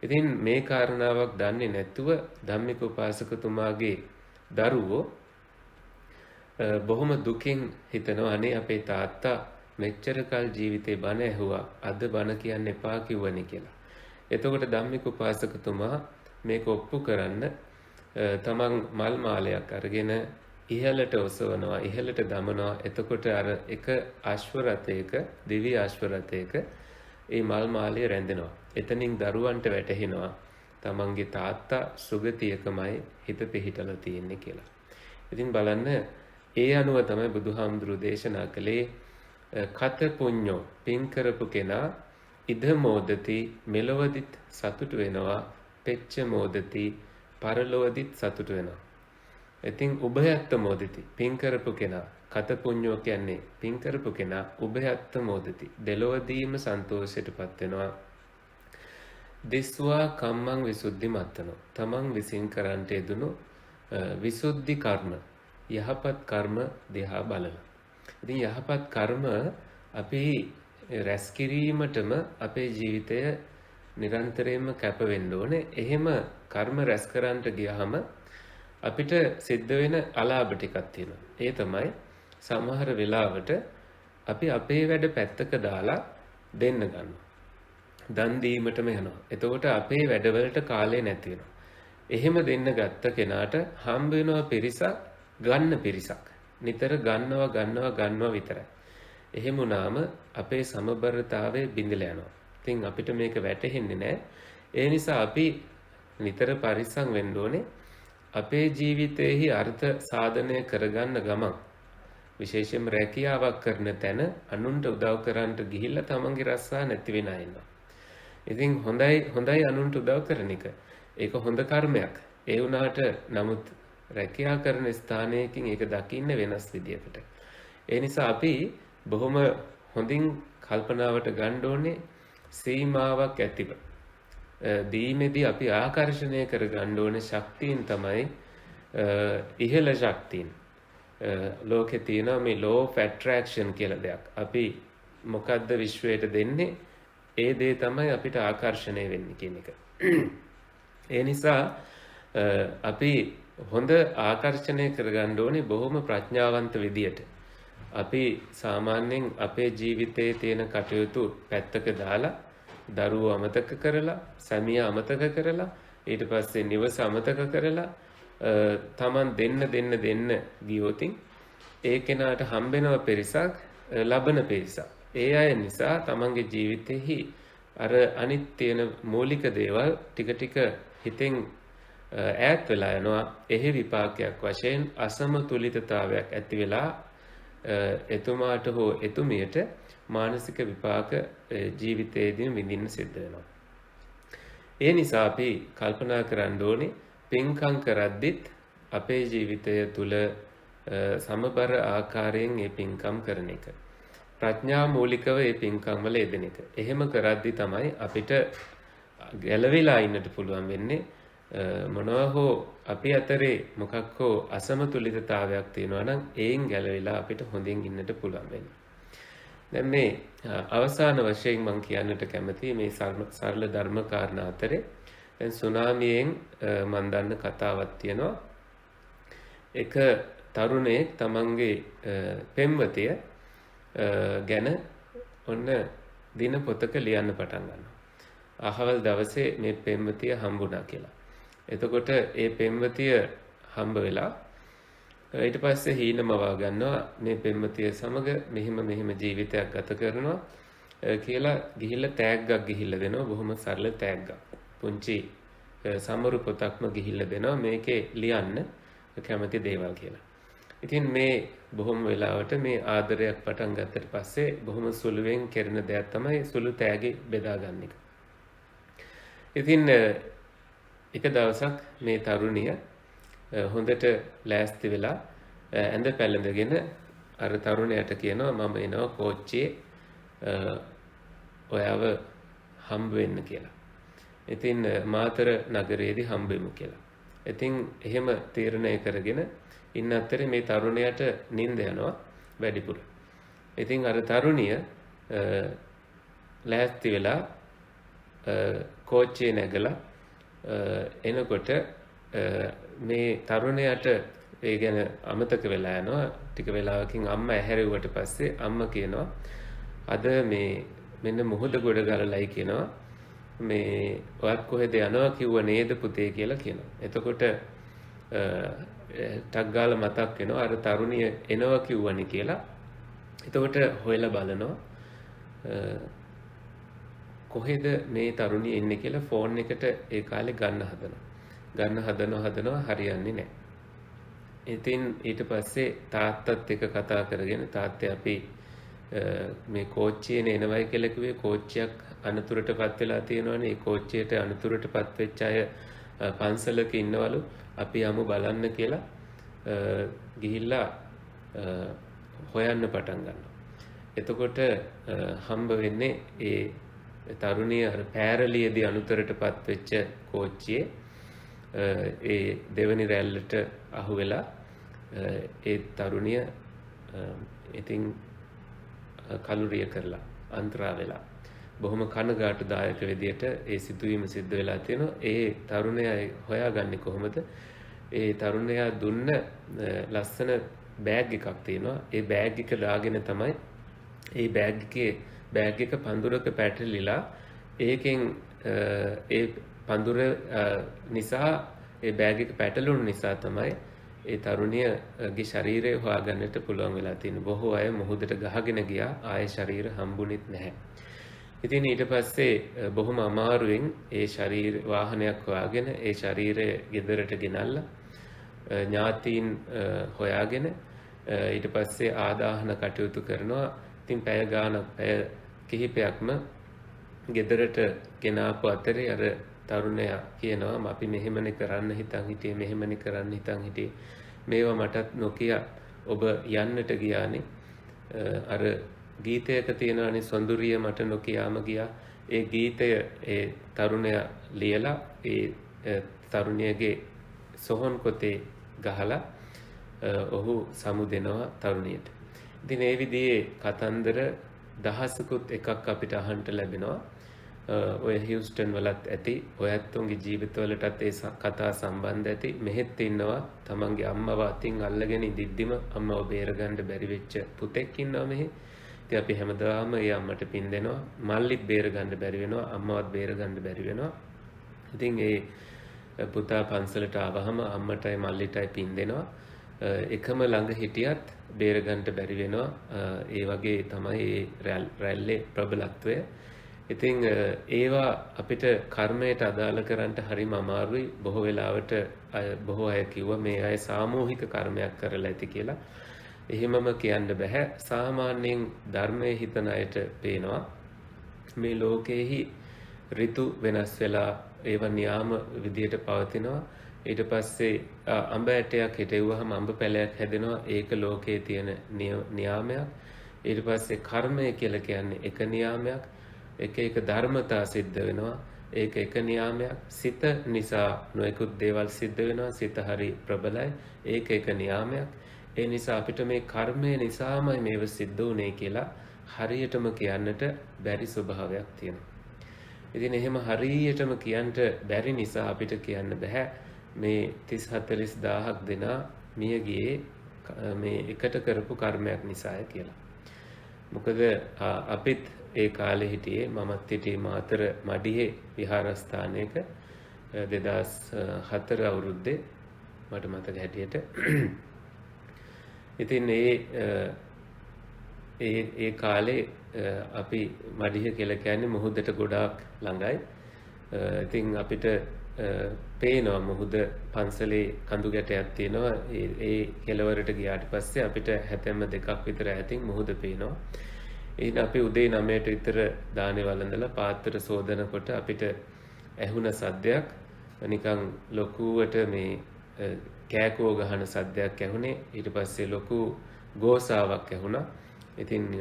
ඉතින් මේ කාරණාවක් දන්නේ නැතුව ධම්මික උපාසකතුමාගේ දරුවෝ බොහොම දුකින් හිතනවා අනේ අපේ තාත්තා මෙච්චර කල් ජීවිතේ බණ ඇහුවා අද බණ කියන්න එපා කිව්වනේ කියලා. එතකොට ධම්මික උපාසකතුමා මේක ඔප්පු කරන්න තමන් මල් මාලයක් අරගෙන ඉහළට ඔසවනවා ඉහළට දමනවා. එතකොට අර එක අශ්ව රථයක දිව්‍ය අශ්ව රථයක ඒ මල් මාලය රැඳෙනවා. එතනින් දරුවන්ට වැටහෙනවා තමන්ගේ තාත්තා සුගතියකමයි හිත පිහිටලා තියෙන්නේ කියලා. ඉතින් බලන්න ඒ අනුව තමයි බුදුහාමුදුරු දේශනා කළේ කත පුඤ්ඤෝ පින් කරපු කෙනා ඉද මෝදති මෙලොවදිත් සතුට වෙනවා පෙච්ච මෝදති පරලොවදිත් සතුට වෙනවා. ඉතින් උභයත්ත මෝදති පින් කරපු කෙනා කත පුඤ්ඤෝ කියන්නේ පින් කරපු කෙනා උභයත්ත මෝදති දෙලොවදීම සන්තෝෂයටපත් වෙනවා. දිස්වා කම්මං විසුද්ධි මත්තනෝ තමන් විසින් කරන්නට යෙදුණු විසුද්ධි කර්ම යහපත් කර්ම දිහා බලලා. ඉතින් යහපත් කර්ම අපි රැස් කිරීමටම අපේ ජීවිතය නිරන්තරයෙන්ම කැප වෙන්න ඕනේ. එහෙම කර්ම රැස් කරන්නට ගියහම අපිට සිද්ධ වෙන අලාභ ටිකක් තියෙනවා. ඒ තමයි සමහර වෙලාවට අපි අපේ වැඩ පැත්තක දාලා දෙන්න ගන්නවා. දන් දීමටම යනවා. එතකොට අපේ වැඩවලට කාලය නැති වෙනවා. එහෙම දෙන්න ගත්ත කෙනාට හම්බ වෙනවා පිරිසක් ගන්න පිරිසක්. නිතර ගන්නවා විතරයි. එහෙම වුණාම අපේ සමබරතාවය බිඳලා යනවා. ඉතින් අපිට මේක වැටහෙන්නේ නැහැ. ඒ නිසා අපි නිතර පරිස්සම් වෙන්න ඕනේ. අපේ ජීවිතයේහි අර්ථ සාධනය කරගන්න ගමන් විශේෂයෙන්ම රැකියාවක් කරන තැන අනුන්ට උදව් කරන්නට ගිහිල්ලා තමන්ගේ රස්සා නැති වෙන අය ඉන්නවා. ඉතින් හොඳයි අනුන්ට උදව් කරන එක. ඒක හොඳ කර්මයක්. ඒ වුණාට නමුත් රැකියා කරන ස්ථානයකින් ඒක දකින්න වෙනස් විදියකට. ඒ නිසා අපි බොහොම හොඳින් කල්පනාවට ගන්න ඕනේ සීමාවක් ඇතිව. දීමේදී අපි ආකර්ෂණය කර ගන්න ඕනේ ශක්තියින් තමයි ඉහළ ශක්තියින්. ලෝකේ තියෙන මේ law of attraction කියලා දෙයක්. අපි මොකද්ද විශ්වයට දෙන්නේ? ඒ දේ තමයි අපිට ආකර්ෂණය වෙන්නේ කියන එක. ඒ නිසා අපි හොඳ ආකර්ෂණය කරගන්න ඕනේ බොහොම ප්‍රඥාවන්ත විදියට. අපි සාමාන්‍යයෙන් අපේ ජීවිතයේ තියෙන කටයුතු පැත්තක දාලා දරුවෝ අමතක කරලා, සැමියා අමතක කරලා, ඊට පස්සේ නිවස අමතක කරලා තමන් දෙන්න ගියොතින් ඒ කෙනාට හම්බෙනව පිරිසක් ලබන පිරිසක්. ඒ අය නිසා තමන්ගේ ජීවිතෙහි අර අනිත් තියෙන මූලික දේවල් ටික ටික හිතෙන් ඈත් වෙලා යනවා. එහි විපාකයක් වශයෙන් අසමතුලිතතාවයක් ඇති වෙලා එතුමාට හෝ එතුමියට මානසික විපාක ජීවිතයේදී විඳින්න සිද්ධ වෙනවා. ඒ නිසා අපි කල්පනා කරන්න ඕනේ පින්කම් කරද්දිත් අපේ ජීවිතය තුළ සමබර ආකාරයෙන් මේ පින්කම් කරන එක. ප්‍රඥා මූලිකව මේ පින්කම් වල යෙදෙන එක. එහෙම කරද්දි තමයි අපිට ගැලවිලා ඉන්නට පුළුවන් වෙන්නේ. මොනවා හෝ අපි අතරේ මොකක් හෝ අසමතුලිතතාවයක් තියෙනවා නම් ඒන් ගැලවිලා අපිට හොඳින් ඉන්නට පුළුවන් වෙන්නේ. දැන් මේ අවසාන වශයෙන් මම කියන්නට කැමතියි මේ සරල ධර්ම කාරණා අතරේ දැන් සුනාමියෙන් මම දන්න කතාවක් තියෙනවා. එක තරුණයෙක් තමන්ගේ පෙම්වතිය ගැන ඔන්න දින පොතක ලියන්න පටන් ගන්නවා. අහවල් දවසේ මේ පෙම්වතිය හම්බුණා කියලා. එතකොට ඒ පෙම්වතිය හම්බ වෙලා ඊට පස්සේ හීනමවා ගන්නවා මේ පෙම්වතිය සමග මෙහෙම ජීවිතයක් ගත කරනවා කියලා ගිහිල්ලා තෑග්ගක් ගිහිල්ලා දෙනවා. බොහොම සරල තෑග්ගක්. පුංචි සමරු පොතක්ම ගිහිල්ලා දෙනවා මේකේ ලියන්න කැමති දේවල් කියලා. ඉතින් මේ බොහොම වෙලාවට මේ ආදරයක් පටන් ගත්තට පස්සේ බොහොම සුළුවෙන් කරන දෙයක් තමයි සුළු තෑගි බෙදා ගන්න එක. ඉතින් එක දවසක් මේ තරුණිය හොඳට ලෑස්ති වෙලා ඇඳ පැළඳගෙන අර තරුණයාට කියනවා මම එනවා කෝච්චියේ ඔයාව හම්බ වෙන්න කියලා. ඉතින් මාතර නගරයේදී හම්බ වෙමු කියලා. ඉතින් එහෙම තීරණය කරගෙන ඉන්න අතරේ මේ තරුණයාට නිින්ද යනවා වැඩිපුර. ඉතින් අර තරුණිය ලෑස්ති වෙලා කෝච්චියේ නැගලා එනකොට මේ තරුණයාට ඒ ගැන අමතක වෙලා යනවා. ටික වෙලාවකින් අම්මා ඇහැරෙව්වට පස්සේ අම්මා කියනවා අද මේ මෙන්න මුහුද ගොඩ ගලලයි කියනවා. මේ ඔයත් කොහෙද යනවා කිව්ව නේද පුතේ කියලා කියනවා. එතකොට ටක් ගාලා මතක් වෙනවා අර තරුණිය එනවා කිව්වනේ කියලා. එතකොට හොයලා බලනවා කොහෙද මේ තරුණිය ඉන්නේ කියලා ෆෝන් එකට ඒ කාලේ ගන්න හදනවා හරියන්නේ නැහැ. ඉතින් ඊට පස්සේ තාත්තත් එක්ක කතා කරගෙන තාත්තේ අපි මේ කෝච්චියේ එනවයි කියලා කිව්වේ කෝච්චියක් අනතුරටපත් වෙලා තියෙනවනේ. ඒ කෝච්චියට අනතුරටපත් වෙච්ච අය පන්සලක ඉන්නවලු. අපි යමු බලන්න කියලා ගිහිල්ලා හොයන්න පටන් ගන්නවා. එතකොට හම්බ වෙන්නේ ඒ තරුණිය අර පෑරලියේදී අනුතරටපත් වෙච්ච කෝච්චියේ ඒ දෙවනි රැල්ලට අහු වෙලා ඒ තරුණිය ඉතින් කලුරිය කරලා අන්තරා වෙලා බොහොම කනගාටුදායක විදියට ඒ සිදුවීම සිද්ධ වෙලා තියෙනවා. ඒ තරුණයා හොයාගන්නේ කොහොමද? ඒ තරුණයා දුන්න ලස්සන බෑග් එකක් තියෙනවා. ඒ බෑග් එක දාගෙන තමයි ඒ බෑග් එක පඳුරක පැටලිලා ඒකෙන් ඒ පඳුර නිසා ඒ බෑග් එක පැටලුණු නිසා තමයි ඒ තරුණියගේ ශරීරය හොයාගන්නට පුළුවන් වෙලා තියෙන්නේ. බොහෝ අය මුහුදට ගහගෙන ගියා ආයේ ශරීර හම්බුනේත් නැහැ. ඉතින් ඊට පස්සේ බොහොම අමාරුවෙන් ඒ ශරීර වාහනයක් හොයාගෙන ඒ ශරීරය ගෙදරට ගෙනල්ලා ඥාතීන් හොයාගෙන ඊට පස්සේ ආදාහන කටයුතු කරනවා. ඉතින් පැය කිහිපයක්ම ගෙදරට ගෙනාපු අතරේ අර තරුණයා කියනවා අපි මෙහෙමනේ කරන්න හිතන් හිටියේ මෙහෙමනේ කරන්න හිතන් හිටියේ මේවා මටත් නොකිය ඔබ යන්නට ගියානේ. අර ගීතයක තියෙනවානේ සොඳුරිය මට නොකියාම ගියා. ඒ ගීතය ඒ තරුණයා ලියලා ඒ තරුණියගේ සොහොන් කොතේ ගහලා ඔහු සමු දෙනවා තරුණියට. ඉතින් ඒ විදිහේ කතන්දර දහසකුත් එකක් අපිට අහන්න ලැබෙනවා. ඔය හියුස්ටන් වලත් ඇති ඔයත්තුන්ගේ ජීවිතවලටත් ඒ කතා සම්බන්ධ ඇති. මෙහෙත් ඉන්නවා තමන්ගේ අම්මව අතින් අල්ලගෙන ඉදිද්දිම අම්මව බේරගන්න බැරි වෙච්ච පුතෙක් ඉන්නවා මෙහි. ඉතින් අපි හැමදාම ඒ අම්මට පින් දෙනවා. මල්ලිත් බේරගන්න බැරි වෙනවා. අම්මවත් බේරගන්න බැරි වෙනවා. ඉතින් ඒ පුතා පන්සලට ආවහම අම්මටයි මල්ලිටයි පින් දෙනවා. එකම ළඟ හිටියත් බේරගන්න බැරි වෙනවා. ඒ වගේ තමයි රැල්ලේ ප්‍රබලත්වය. ඉතින් ඒවා අපිට කර්මයට අදාළ කරන්න හරිම අමාරුයි. බොහෝ වෙලාවට බොහෝ අය කිව්වා මේ අය සාමූහික කර්මයක් කරලා ඇති කියලා. එහෙමම කියන්න බෑ. සාමාන්‍යයෙන් ධර්මයේ හිතන අයට පේනවා මේ ලෝකයේහි ඍතු වෙනස් වෙලා ඒව නියාම විදියට පවතිනවා. ඊට පස්සේ අඹ ඇටයක් හිටෙව්වහම අඹ පැලයක් හැදෙනවා. ඒක ලෝකයේ තියෙන නියාමයක්. ඊට පස්සේ කර්මය කියලා කියන්නේ එක නියාමයක්. එක එක ධර්මතා සිද්ධ වෙනවා. ඒක එක නියාමයක්. සිත නිසා නොයෙකුත් දේවල් සිද්ධ වෙනවා. සිත හරි ප්‍රබලයි. ඒක එක නියාමයක්. ඒ නිසා අපිට මේ කර්මය නිසාමයි මේව සිද්ධ වුනේ කියලා හරියටම කියන්නට බැරි ස්වභාවයක් තියෙනවා. ඉතින් එහෙම හරියටම කියන්න බැරි නිසා අපිට කියන්න බෑ මේ 30-40000ක් දෙනා මිය ගියේ මේ එකට කරපු කර්මයක් නිසාය කියලා. මොකද අපිත් ඒ කාලේ හිටියේ මමත් හිටියේ මාතර මඩිහේ විහාරස්ථානයක 2004 අවුරුද්දේ මට මතක හැටියට. ඉතින් ඒ කාලේ අපි මඩිහ කියලා කියන්නේ මුහුදට ගොඩාක් ළඟයි. ඉතින් අපිට පේනවා මුහුද පන්සලේ කඳු ගැටයක් තියෙනවා. ඒ කෙළවරට ගියාට පස්සේ අපිට හැතැම්ම 2ක් විතර ඈතින් මුහුද පේනවා. ඉතින් අපි උදේ 9ට විතර දානේ වළඳලා පාත්‍ර සෝදනකොට අපිට ඇහුණ සද්දයක් නිකන් ලොකුවට මේ කෑකෝ ගහන සද්දයක් ඇහුනේ. ඊට පස්සේ ලොකු ගෝසාවක් ඇහුණා. ඉතින්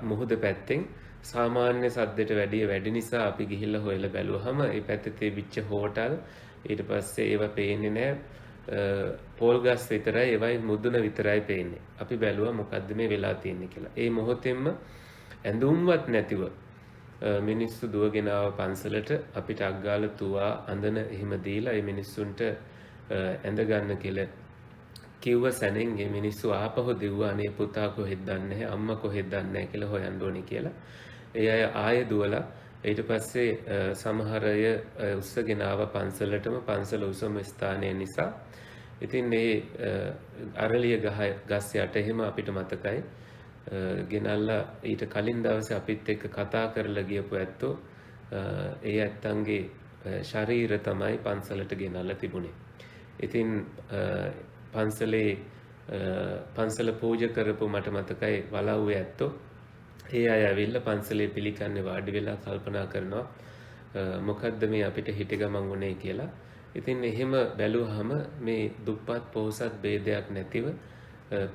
මුහුද පැත්තෙන් සාමාන්‍ය සද්දයට වැඩි නිසා අපි ගිහිල්ලා හොයලා බැලුවහම ඒ පැත්තේ තිබිච්ච හෝටල් ඊට පස්සේ ඒව පේන්නේ නැහැ. පෝල් ගස් විතරයි ඒවයි මුදුන විතරයි පේන්නේ. අපි බැලුවා මොකද්ද මේ වෙලා තියෙන්නේ කියලා. ඒ මොහොතෙන්ම ඇඳුම්වත් නැතිව මිනිස්සු දුවගෙන ආව පන්සලට. අපිට අග්ගාල තුවා අඳන එහෙම දීලා ඒ මිනිස්සුන්ට ඇඳ ගන්න කියලා කිව්ව සැනෙන් මේ මිනිස්සු ආපහු දිව්වා අනේ පුතා කොහෙද දන්නේ අම්මා කොහෙද දන්නේ කියලා හොයන්න ඕනේ කියලා. ඒ අය ආයෙ දුවලා ඊට පස්සේ සමහර අය උස්සගෙන ආව පන්සලටම. පන්සල උසම ස්ථානය නිසා. ඉතින් මේ අරලිය ගස් යට එහෙම අපිට මතකයි ගෙනල්ලා ඊට කලින් දවසේ අපිත් එක්ක කතා කරලා ගියපු ඇත්තෝ ඒ ඇත්තන්ගේ ශරීර තමයි පන්සලට ගෙනල්ලා තිබුණේ. ඉතින් පන්සල පූජ කරපු මට මතකයි වලව්වේ ඇත්තෝ. ඒ අය ඇවිල්ලා පන්සලේ පිළිකන්නේ වාඩි වෙලා කල්පනා කරනවා මොකද්ද මේ අපිට හිට ගමන් වුනේ කියලා. ඉතින් එහෙම බැලුවාම මේ දුප්පත් පොහොසත් ભેදයක් නැතිව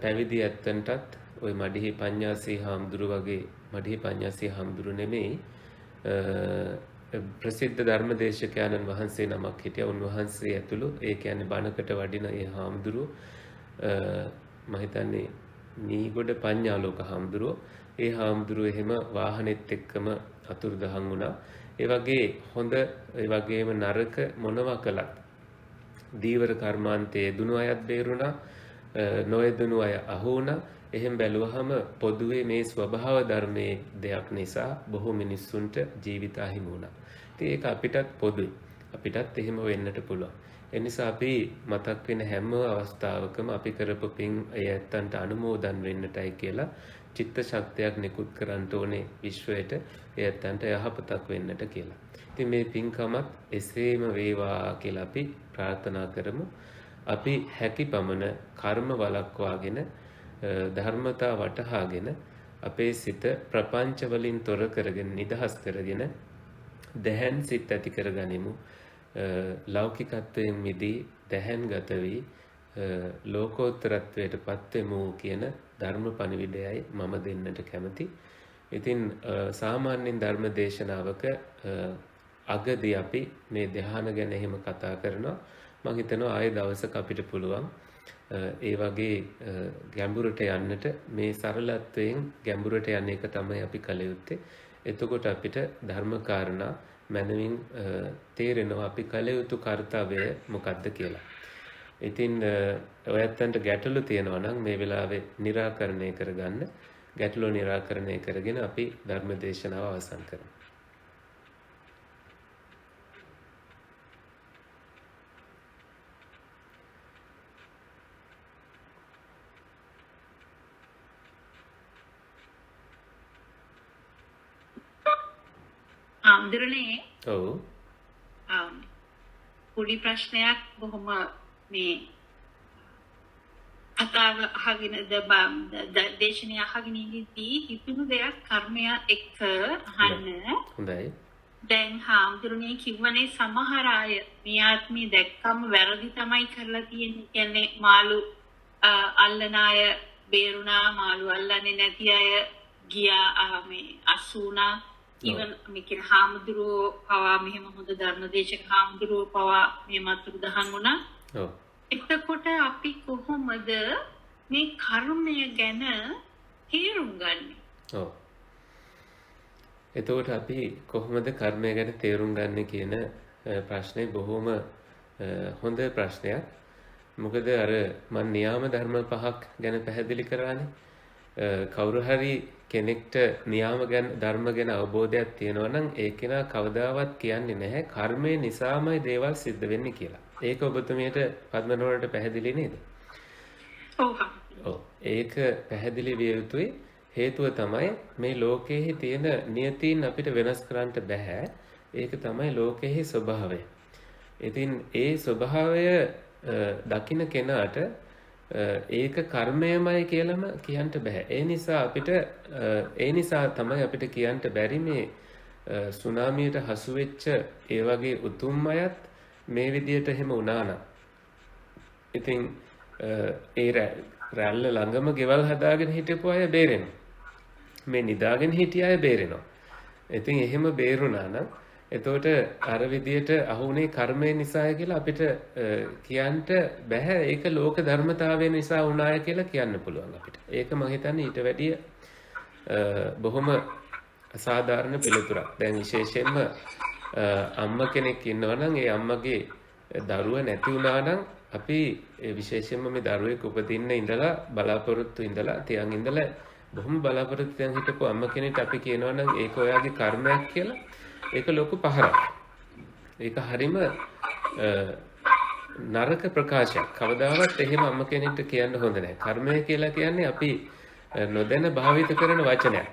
පැවිදි ඇත්තන්ටත් ওই මඩිහි පඤ්ඤාසී හාමුදුරු වගේ මඩිහි පඤ්ඤාසී හාමුදුරු නෙමෙයි ප්‍රසිද්ධ ධර්මදේශකයන්න් වහන්සේ නමක් හිටියා. උන්වහන්සේ ඇතුළු ඒ කියන්නේ බණකට වඩින ඒ හාමුදුරුව මම හිතන්නේ නීගොඩ පඤ්ඤාලෝක හාමුදුරුව. ඒ හාමුදුරුව එහෙම වාහනෙත් එක්කම අතුරුදහන් වුණා. ඒ වගේ හොඳ ඒ වගේම නරක මොනවා කළත් දීවර කර්මාන්තයේ යෙදුණු අයත් බේරුණා. නොයෙදුණු අය අහු වුණා. එහෙම බැලුවහම පොදුවේ මේ ස්වභාව ධර්මයේ දෙයක් නිසා බොහෝ මිනිස්සුන්ට ජීවිත අහිමි වුණා. ඉතින් ඒක අපිටත් පොදුයි. අපිටත් එහෙම වෙන්නට පුළුවන්. ඒ නිසා අපි මතක් වෙන හැම අවස්ථාවකම අපි කරපු පින් ඒ ඇත්තන්ට අනුමෝදන් වෙන්නටයි කියලා චිත්ත ශක්තියක් නිකුත් කරන්න ඕනේ විශ්වයට. ඒ ඇත්තන්ට යහපතක් වෙන්නට කියලා. ඉතින් මේ පින්කමත් එසේම වේවා කියලා අපි ප්‍රාර්ථනා කරමු. අපි හැකි පමණ කර්ම වළක්වාගෙන ධර්මතා වටහාගෙන අපේ සිත ප්‍රපංච වලින් තොර කරගෙන නිදහස් කරගෙන දැහැන් සිත් ඇති කරගනිමු. ලෞකිකත්වයෙන් මිදී දැහැන්ගත වී ලෝකෝත්තරත්වයට පත් වෙමු කියන ධර්ම පණිවිඩයයි මම දෙන්නට කැමති. ඉතින් සාමාන්‍යයෙන් ධර්ම දේශනාවක අගදී අපි මේ ධ්‍යාන ගැන එහෙම කතා කරනවා. මම හිතනවා ආයේ දවසක අපිට පුළුවන් ඒ වගේ ගැඹුරට යන්නට. මේ සරලත්වයෙන් ගැඹුරට යන එක තමයි අපි කළ යුත්තේ. එතකොට අපිට ධර්ම කාරණා මනමින් තේරෙනවා අපි කළ යුතු කාර්යය මොකක්ද කියලා. ඉතින් ඔයත්තන්ට ගැටලු තියෙනවා නම් මේ වෙලාවේ निराකරණය කරගන්න. ගැටලු निराකරණය කරගෙන අපි ධර්ම දේශනාව අවසන් කරමු. ආම්දුරනේ ඔව්. පොඩි ප්‍රශ්නයක් බොහොම මේ කතාව අහගෙන දේශනය අහගෙන ඉඳී හිතුණු දෙයක් කර්මය එක්ක අහන්න. හොඳයි. දැන් හාමුදුරනේ කිව්වනේ සමහර අය මේ ආත්මය දැක්කම වැරදි තමයි කරලා තියෙන්නේ. කියන්නේ මාළු අල්ලන අය බේරුණා, මාළු අල්ලන්නේ නැති අය ගියා මේ අසුණා. even මේකේ හාමුදුරුවෝ පවා මෙහෙම හොඳ ධර්මදේශක හාමුදුරුවෝ පවා මේ මතුරු දහන් වුණා. ඔව්. එතකොට අපි කොහොමද මේ කර්මය ගැන තේරුම් ගන්නේ? ඔව්. එතකොට අපි කොහොමද කර්මය ගැන තේරුම් ගන්න කියන ප්‍රශ්නේ බොහොම හොඳ ප්‍රශ්නයක්. මොකද අර මම න්‍යාම ධර්ම පහක් ගැන පැහැදිලි කරානේ. කවුරු හරි කෙනෙක්ට න්‍යාම ගැන ධර්ම ගැන අවබෝධයක් තියෙනවා නම් ඒ කෙනා කවදාවත් කියන්නේ නැහැ කර්මය නිසාමයි දේවල් සිද්ධ වෙන්නේ කියලා. ඒක ඔබතුමියට පද්මනෝරට පැහැදිලි නේද? ඔව්. ඒක පැහැදිලි විය යුතුයි. හේතුව තමයි මේ ලෝකයේ තියෙන නියතීන් අපිට වෙනස් කරන්න බෑ. ඒක තමයි ලෝකයේ ස්වභාවය. ඉතින් ඒ ස්වභාවය දකින්න කෙනාට ඒක කර්මයමයි කියලාම කියන්න බෑ. ඒ නිසා තමයි අපිට කියන්න බැරි මේ සුනාමියට හසු වෙච්ච ඒ වගේ උතුම් අයත් මේ විදියට එහෙම වුණා නම්. ඉතින් ඒ රැල්ල ළඟම ගෙවල් හදාගෙන හිටපු අය බේරෙනවා. මේ නිදාගෙන හිටිය අය බේරෙනවා. ඉතින් එහෙම බේරුණා නම් එතකොට අර විදියට අහුනේ කර්මය නිසාය කියලා අපිට කියන්න බෑ. ඒක ලෝක ධර්මතාවය නිසා වුණාය කියලා කියන්න පුළුවන් අපිට. ඒක මම හිතන්නේ ඊට වැඩිය බොහොම අසාධාරණ පිළිතුරක්. දැන් විශේෂයෙන්ම අම්මා කෙනෙක් ඉන්නවා නම් ඒ අම්මගේ දරුවා නැති වුණා නම් අපි විශේෂයෙන්ම මේ දරුවෙක් උපදින්න ඉඳලා බලාපොරොත්තු ඉඳලා තියන් ඉඳලා බොහොම බලාපොරොත්තු තියන් හිටපු අම්මා කෙනෙක් අපි කියනවා නම් ඒක ඔයාගේ කර්මයක් කියලා. ඒක ලොකු පහරක්. ඒක හරිම නරක ප්‍රකාශයක්. කවදාවත් එහෙම අම්ම කෙනෙක්ට කියන්න හොඳ නැහැ. කර්මය කියලා කියන්නේ අපි නොදැන භාවිත කරන වචනයක්.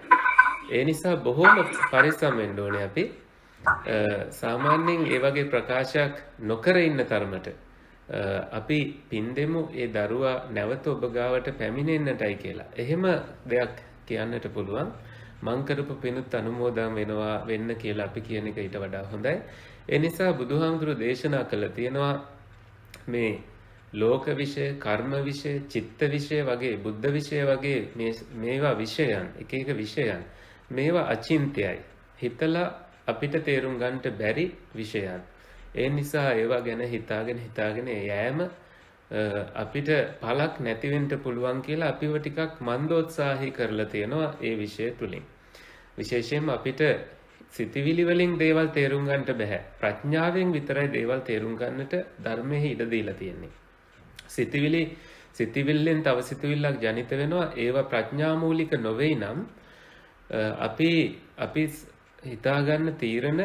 ඒ නිසා බොහොම පරිස්සම් වෙන්න ඕනේ අපි. සාමාන්‍යයෙන් ඒ වගේ ප්‍රකාශයක් නොකර ඉන්න තරමට අපි පින් දෙමු ඒ දරුවා නැවත ඔබ ගාවට පැමිණෙන්නටයි කියලා. එහෙම දෙයක් කියන්නට පුළුවන්. මං කරපු පිනුත් අනුමෝදන් වෙන්න කියලා අපි කියන එක ඊට වඩා හොඳයි. ඒ නිසා බුදුහාමුදුරු දේශනා කළා තියෙනවා මේ ලෝක විෂය, කර්ම විෂය, චිත්ත විෂය වගේ, බුද්ධ විෂය වගේ මේවා විෂයන්, එක එක විෂයන්. මේවා අචින්ත්‍යයි. හිතලා අපිට තේරුම් ගන්නට බැරි විෂයන්. ඒ නිසා ඒවා ගැන හිතාගෙන යෑම අපිට පළක් නැති වෙන්න පුළුවන් කියලා අපිව ටිකක් මන්දෝත්සාහී කරලා තියෙනවා ඒ විෂය තුලින්. විශේෂයෙන්ම අපිට සිතිවිලි වලින් දේවල් තේරුම් ගන්නට බෑ. ප්‍රඥාවෙන් විතරයි දේවල් තේරුම් ගන්නට ධර්මයේ ඉඩ දීලා තියෙන්නේ. සිතිවිල්ලෙන් තව සිතිවිල්ලක් ජනිත වෙනවා. ඒවා ප්‍රඥාමූලික නොවේ නම් අපි හිතාගන්න තීරණ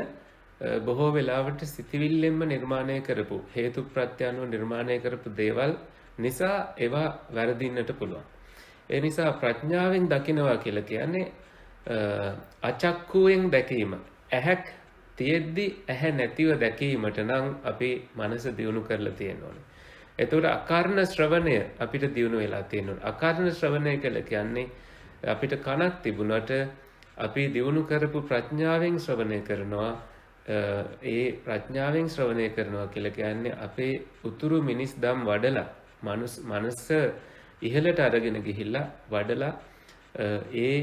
බොහෝ වෙලාවට සිතිවිල්ලෙන්ම නිර්මාණය කරපු හේතු ප්‍රත්‍යයන්ව නිර්මාණය කරපු දේවල් නිසා ඒවා වැරදින්නට පුළුවන්. ඒ නිසා ප්‍රඥාවෙන් දකිනවා කියලා කියන්නේ අචක්කුවෙන් දැකීම. ඇහැක් තියෙද්දි ඇහැ නැතිව දැකීමට නම් අපි මනස දියුණු කරලා තියෙන්න ඕනේ. එතකොට අකාරණ ශ්‍රවණය අපිට දියුණු වෙලා තියෙනවා. අකාරණ ශ්‍රවණය කියලා කියන්නේ අපිට කනක් තිබුණාට අපි දියුණු කරපු ප්‍රඥාවෙන් ශ්‍රවණය කරනවා. ඒ ප්‍රඥාවෙන් ශ්‍රවණය කරනවා කියලා කියන්නේ අපේ උතුරු මිනිස් දම් වඩලා මනස ඉහළට අරගෙන ගිහිල්ලා වඩලා ඒ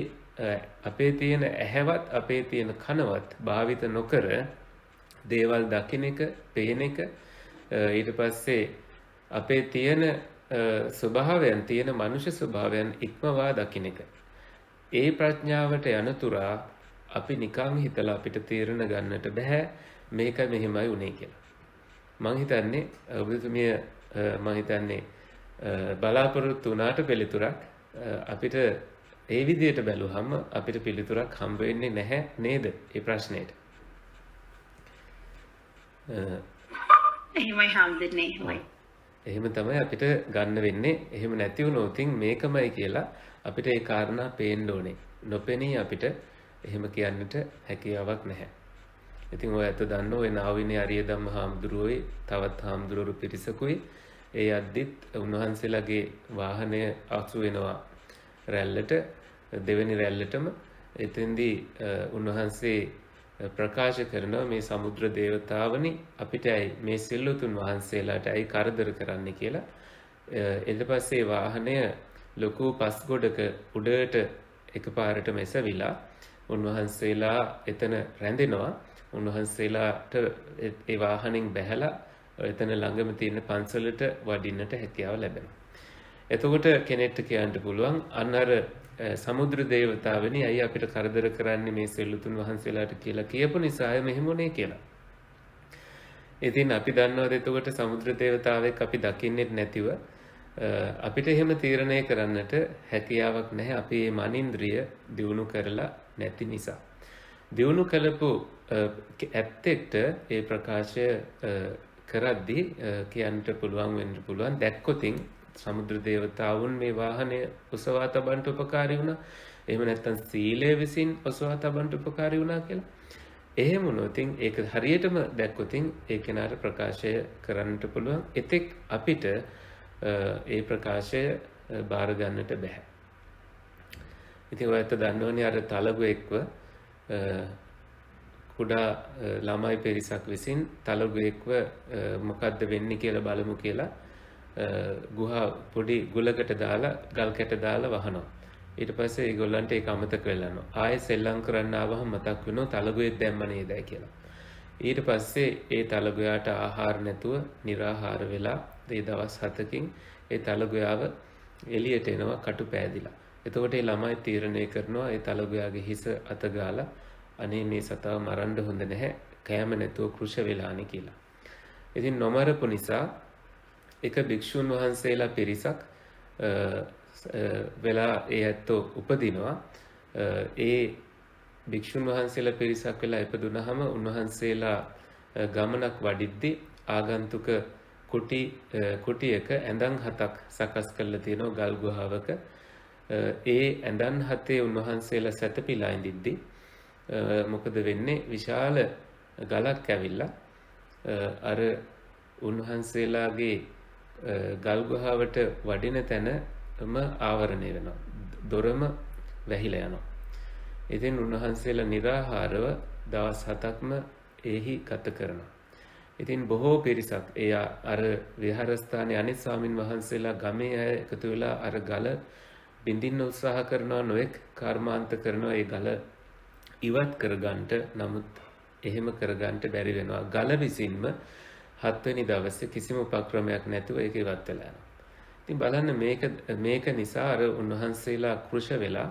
අපේ තියෙන ඇහැවත් අපේ තියෙන කනවත් භාවිත නොකර දේවල් දකින්න එක, පේන එක, ඊට පස්සේ අපේ තියෙන ස්වභාවයන්, තියෙන මනුෂ්‍ය ස්වභාවයන් ඉක්මවා දකින්න එක. ඒ ප්‍රඥාවට යනතුරා අපි නිකන් හිතලා අපිට තීරණ ගන්නට බෑ මේක මෙහෙමයි උනේ කියලා. මං හිතන්නේ ඔබතුමිය බලාපොරොත්තු වුණාට පිළිතුරක් අපිට ඒ විදිහට බැලුවහම අපිට පිළිතුරක් හම්බ වෙන්නේ නැහැ නේද මේ ප්‍රශ්නෙට? එහෙමයි හම්බෙන්නේ එහෙමයි. එහෙම තමයි අපිට ගන්න වෙන්නේ. එහෙම නැති වුණොත් මේකමයි කියලා අපිට ඒ කාරණා පේන්න ඕනේ. නොපෙනී අපිට එහෙම කියන්නට හැකියාවක් නැහැ. ඉතින් ඔය ඇත්ත දන්නෝ ඔය නාවිනේ අරිය ධම්ම හාමුදුරුවෝයි තවත් හාමුදුරුවරු පිරිසකුයි ඒ අද්දිත් උන්වහන්සේලාගේ වාහනය අසු වෙනවා රැල්ලට දෙවෙනි රැල්ලටම එතෙන්දී උන්වහන්සේ ප්‍රකාශ කරනවා මේ සමුද්‍ර දේවතාවනි අපිටයි මේ සිල්ලුතුන් වහන්සේලාටයි කරදර කරන්න කියලා. ඊට පස්සේ වාහනය ලොකු පස් ගොඩක උඩට එකපාරටම එසවිලා උන්වහන්සේලා එතන රැඳෙනවා. උන්වහන්සේලාට ඒ වාහනෙන් බැහැලා එතන ළඟම තියෙන පන්සලට වඩින්නට හැකියාව ලැබෙනවා. එතකොට කෙනෙක්ට කියන්න පුළුවන් අන්න අර සමුද්‍ර දේවතාවනි අයි අපිට කරදර කරන්නේ මේ සෙල්ලුතුන් වහන්සේලාට කියලා කියපු නිසා මෙහෙම උනේ කියලා. ඉතින් අපි දන්නවද එතකොට සමුද්‍ර දේවතාවෙක් අපි දකින්නේ නැතිව අපිට එහෙම තීරණය කරන්නට හැකියාවක් නැහැ අපි මේ මනින්ද්‍රිය දියුණු කරලා නැති නිසා. දියුණු කළපු ඇත්තෙක්ට ඒ ප්‍රකාශය කරද්දී කියන්නට පුළුවන් වෙන්න පුළුවන් දැක්කොතින් සමුද්‍ර දේවතාවුන් මේ වාහනය ඔසවා තබන්නට උපකාරී වුණා. එහෙම නැත්නම් සීලය විසින් ඔසවා තබන්නට උපකාරී වුණා කියලා. එහෙම වුණොත් ඒක හරියටම දැක්කොත් ඒ කෙනාට ප්‍රකාශය කරන්නට පුළුවන්. එතෙක් අපිට ඒ ප්‍රකාශය බාර ගන්නට බෑ. ඉතින් ඔයත් දන්නවනේ අර තලගුවෙක්ව කුඩා ළමයි පිරිසක් විසින් තලගුවෙක්ව මොකද්ද වෙන්නේ කියලා බලමු කියලා ගුහා පොඩි ගුලකට දාලා ගල් කැට දාලා වහනවා. ඊට පස්සේ ඒගොල්ලන්ට ඒක අමතක වෙලා යනවා. ආයෙ සෙල්ලම් කරන්න ආවම මතක් වෙනවා තලගුවෙක් දැම්ම නේදයි කියලා. ඊට පස්සේ ඒ තලගුයාට ආහාර නැතුව निराහාර වෙලා ඒ දවස් 7කින් ඒ තලගුයාව එළියට එනවා කටු පෑදිලා. එතකොට ඒ ළමයි තීරණය කරනවා ඒ තලගුයාගේ හිස අත ගාලා අනේ මේ සතාව මරන්න හොඳ නැහැ කෑම නැතුව කෘෂ වෙලානේ කියලා. ඉතින් නොමරපු නිසා එක භික්ෂුන් වහන්සේලා පිරිසක් වෙලා ඒ ඇත්තෝ උපදිනවා. ඒ භික්ෂුන් වහන්සේලා පිරිසක් වෙලා ඉපදුනහම උන්වහන්සේලා ගමනක් වඩිද්දී ආගන්තුක කුටියක ඇඳන් 7ක් සකස් කරලා තියෙනවා ගල් ගුහාවක. ඒ ඇඳන් 7 උන්වහන්සේලා සැතපීලා ඉඳිද්දී මොකද වෙන්නේ විශාල ගලක් ඇවිල්ලා අර උන්වහන්සේලාගේ ගල් ගුහාවට වඩින තැනම ආවරණය වෙනවා. දොරම වැහිලා යනවා. ඉතින් උන්වහන්සේලා निराහාරව දවස් 7ක්ම එහි ගත කරනවා. ඉතින් බොහෝ පිරිසක් ඒ අර විහාරස්ථානයේ අනිත් ස්වාමින් වහන්සේලා ගමේ අය එකතු වෙලා අර ගල බින්දින්න උත්සාහ කරනවා නොඑක් කර්මාන්ත කරනවා ඒ ගල ඉවත් කරගන්නට. නමුත් එහෙම කරගන්නට බැරි වෙනවා. ගල විසින්ම 7 වෙනි දවසේ කිසිම උපක්‍රමයක් නැතුව ඒක ඉවත් වෙලා යනවා. ඉතින් බලන්න මේක නිසා අර උන්වහන්සේලා කෘෂ වෙලා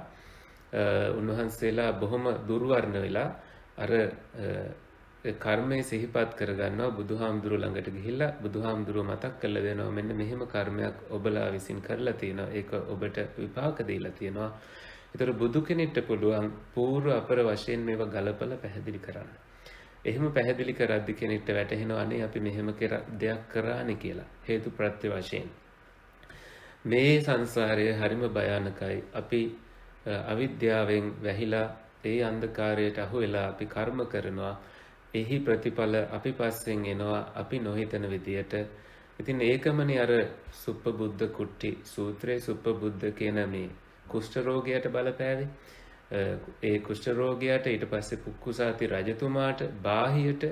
උන්වහන්සේලා බොහොම දුර්වර්ණ වෙලා අර කර්මය සිහිපත් කරගන්නවා. බුදුහාමුදුරුවෝ ළඟට ගිහිල්ලා බුදුහාමුදුරුවෝ මතක් කරලා දෙනවා මෙන්න මෙහෙම කර්මයක් ඔබලා විසින් කරලා තියෙනවා. ඒක ඔබට විපාක දීලා තියෙනවා. ඒතර බුදු කෙනෙක්ට පුළුවන් පූර්ව අපර වශයෙන් මේවා ගලපලා පැහැදිලි කරන්න. එහෙම පැහැදිලි කරද්දි කෙනෙක්ට වැටහෙනවා අනේ අපි මෙහෙම දෙයක් කරානේ කියලා. හේතු ප්‍රත්‍ය වශයෙන්. මේ සංසාරය හරිම භයානකයි. අපි අවිද්‍යාවෙන් වැහිලා ඒ අන්ධකාරයට අහු වෙලා අපි කර්ම කරනවා. එහි ප්‍රතිඵල අපි පස්සෙන් එනවා අපි නොහිතන විදියට. ඉතින් ඒකමනේ අර සුප්පබුද්ධ කුට්ටි සූත්‍රයේ සුප්පබුද්ධ කියන මේ කුෂ්ඨ රෝගයට බලපෑවේ. ඒ කුෂ්ඨ රෝගයට ඊට පස්සේ පුක්කුසාති රජතුමාට බාහියට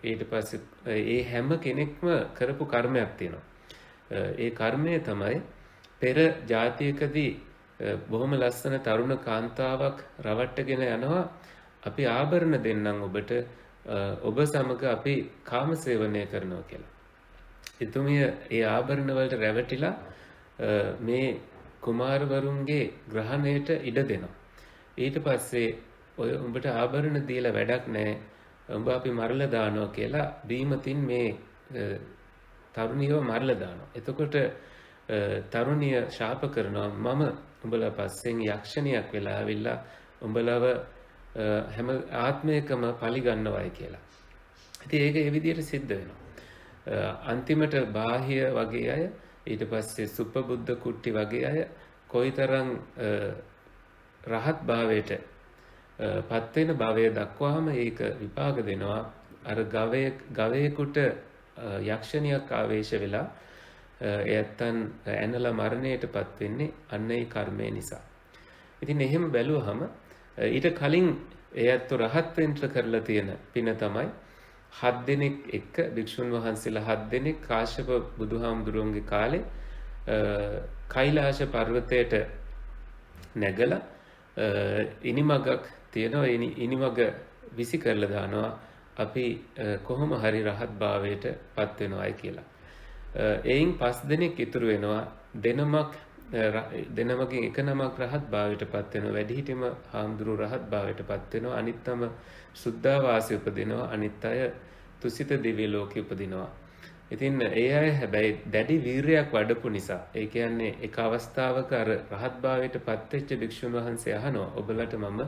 ඊට පස්සේ ඒ හැම කෙනෙක්ම කරපු කර්මයක් තියෙනවා. ඒ කර්මය තමයි පෙර ජාතියකදී බොහොම ලස්සන තරුණ කාන්තාවක් රවට්ටගෙන යනවා අපි ආභරණ දෙන්නම් ඔබට ඔබ සමග අපි කාම සේවනය කරනවා කියලා. එතුමිය ඒ ආභරණ වලට රැවටිලා මේ කුමාරවරුන්ගේ ග්‍රහණයට ඉඩ දෙනවා. ඊට පස්සේ ඔය උඹට ආභරණ දීලා වැඩක් නැහැ. උඹ අපි මරලා දානවා කියලා බීමතින් මේ තරුණියව මරලා දානවා. එතකොට තරුණිය ශාප කරනවා මම උඹලා පස්සෙන් යක්ෂණියක් වෙලා ආවිල්ලා උඹලව හැම ආත්මයකම පරිගන්නවයි කියලා. ඉතින් ඒක ඒ විදිහට සිද්ධ වෙනවා. අන්තිමට බාහ්‍ය වගේ අය ඊට පස්සේ සුප්පබුද්ධ කුට්ටි වගේ අය කොයිතරම් රහත් භාවයට පත් වෙන භවය දක්වාම ඒක විපාක දෙනවා. අර ගවයෙකුට යක්ෂණියක් ආවේශ වෙලා එයත්තන් ඇනලා මරණයටපත් වෙන්නේ අන්න ඒ කර්මය නිසා. ඉතින් එහෙම බැලුවහම ඊට කලින් එයත් රහත් වෙන්න කරලා තියෙන පින තමයි 7 දෙනෙක් එක්ක භික්ෂුන් වහන්සේලා 7 දෙනෙක් කාශ්‍යප බුදුහාමුදුරුවන්ගේ කාලේ කෛලාශ පර්වතයට නැගලා ඉනිමගක් තියෙනවා. ඉනිමග විසි කරලා දානවා අපි කොහොම හරි රහත් භාවයට පත් වෙනවායි කියලා. එයින් 5 දෙනෙක් ඉතුරු වෙනවා. දෙනමකින් එක නමක් රහත් භාවයට පත් වෙනවා. වැඩිහිටියම හාමුදුරු රහත් භාවයට පත් වෙනවා. අනිත්තම සුද්ධාවාසී උපදිනවා. අනිත් අය තුසිත දිව්‍ය ලෝකෙ උපදිනවා. ඉතින් ඒ අය හැබැයි දැඩි වීරයක් වඩපු නිසා, ඒ කියන්නේ එක අවස්ථාවක අර රහත් භාවයට පත් වෙච්ච භික්ෂුන් වහන්සේ අහනවා ඔබලට මම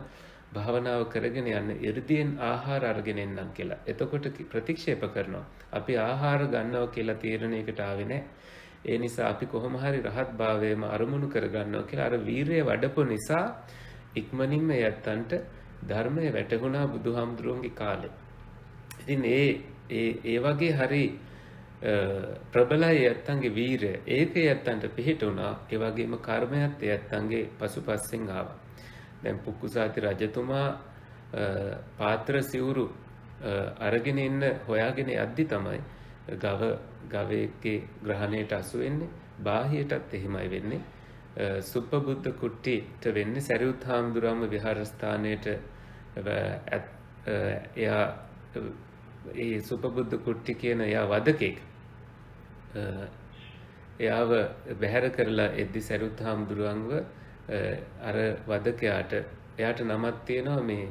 භාවනාව කරගෙන යන්න 이르දීන් ආහාර අරගෙන එන්නම් කියලා. එතකොට ප්‍රතික්ෂේප කරනවා. අපි ආහාර ගන්නවා කියලා තීරණයකට ආවේ නැහැ. ඒ නිසා අපි කොහොම හරි රහත් භාවයම අරමුණු කරගන්නවා කියලා අර වීරය වඩපු නිසා ඉක්මනින්ම යත්තන්ට ධර්මය වැටහුණා බුදුහාමුදුරුවන්ගේ කාලේ. ඉතින් ඒ වගේ හරි ප්‍රබලයි යත්තන්ගේ වීරය. ඒක යත්තන්ට පිහිටුණා. ඒ වගේම කර්මයත් යත්තන්ගේ පසුපස්සෙන් ආවා. දැන් පුක්කුසාති රජතුමා පාත්‍ර සිවුරු අරගෙන ඉන්න හොයාගෙන යද්දි තමයි ගවයෙක්ගේ ග්‍රහණයට අසු වෙන්නේ. බාහියටත් එහෙමයි වෙන්නේ. සුප්පබුද්ධ කුට්ටිට වෙන්නේ සරියුත් හාමුදුරුවන්ම විහාරස්ථානයට එයා ඒ සුප්පබුද්ධ කුට්ටි කියන එයා වදකෙක්. එයාව බැහැර කරලා එද්දි සරියුත් හාමුදුරුවන්ව අර වදකයාට එයාට නමක් තියෙනවා මේ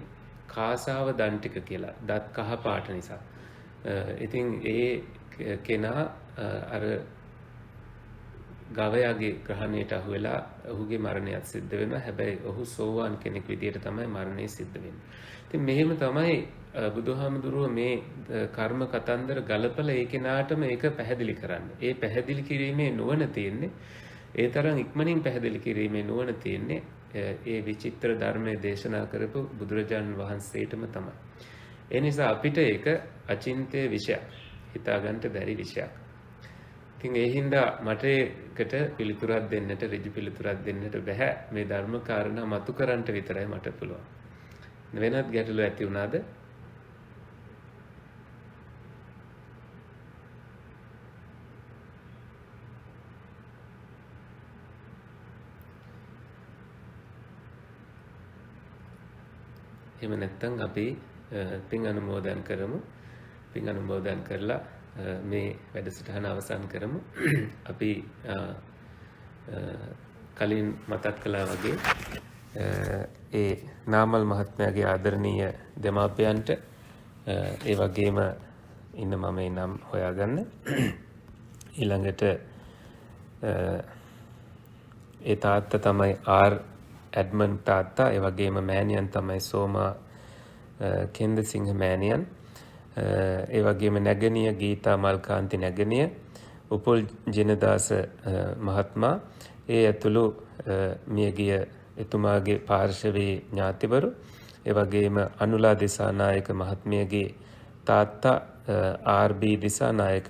කාසාව දන්ටික කියලා. දත් කහ පාට නිසා. ඉතින් ඒ කෙනා අර ගවයාගේ ග්‍රහණයට අහු වෙලා ඔහුගේ මරණයත් සිද්ධ වෙනවා. හැබැයි ඔහු සෝවාන් කෙනෙක් විදියට තමයි මරණය සිද්ධ වෙන්නේ. ඉතින් මෙහෙම තමයි බුදුහාමුදුරුව මේ කර්ම කතන්දර ගලපලා ඒ කෙනාටම ඒක පැහැදිලි කරන්නේ. ඒ පැහැදිලි කිරීමේ නුවණ තියෙන්නේ ඒ තරම් ඉක්මනින් පැහැදිලි කිරීමේ නුවණ තියෙන්නේ ඒ විචිත්‍ර ධර්මයේ දේශනා කරපු බුදුරජාණන් වහන්සේටම තමයි. ඒ නිසා අපිට ඒක අචින්ත්‍ය විෂයක්. හිතාගන්න බැරි විෂයක්. ඉතින් ඒ හින්දා මට ඒකට පිළිතුරක් දෙන්නට, ඍජු පිළිතුරක් දෙන්නට බෑ. මේ ධර්ම කාරණා මතු කරන්නට විතරයි මට පුළුවන්. වෙනත් ගැටලු ඇති වුණාද? එහෙම නැත්නම් අපි පින් අනුමෝදන් කරමු. පින් අනුමෝදන් කරලා මේ වැඩසටහන අවසන් කරමු. අපි කලින් මතක් කළා වගේ ඒ නාමල් මහත්මයාගේ ආදරණීය දෙමාපියන්ට ඒ වගේම ඉන්න මම නම් හොයාගන්න. ඊළඟට ඒ තාත්තා තමයි ආර් ඇඩ්මන් තාත්තා. ඒ වගේම මෑණියන් තමයි සෝමා කෙන්දසිංහ මෑණියන්. ඒ වගේම නැගණිය ගීතා මල්කාන්ති නැගණිය, උපුල් ජිනදාස මහත්මයා, ඒ ඇතුළු මියගිය එතුමාගේ පාර්ශවයේ ඥාතිවරු, ඒ වගේම අනුලා දිසානායක මහත්මියගේ තාත්තා ආර්.බී. දිසානායක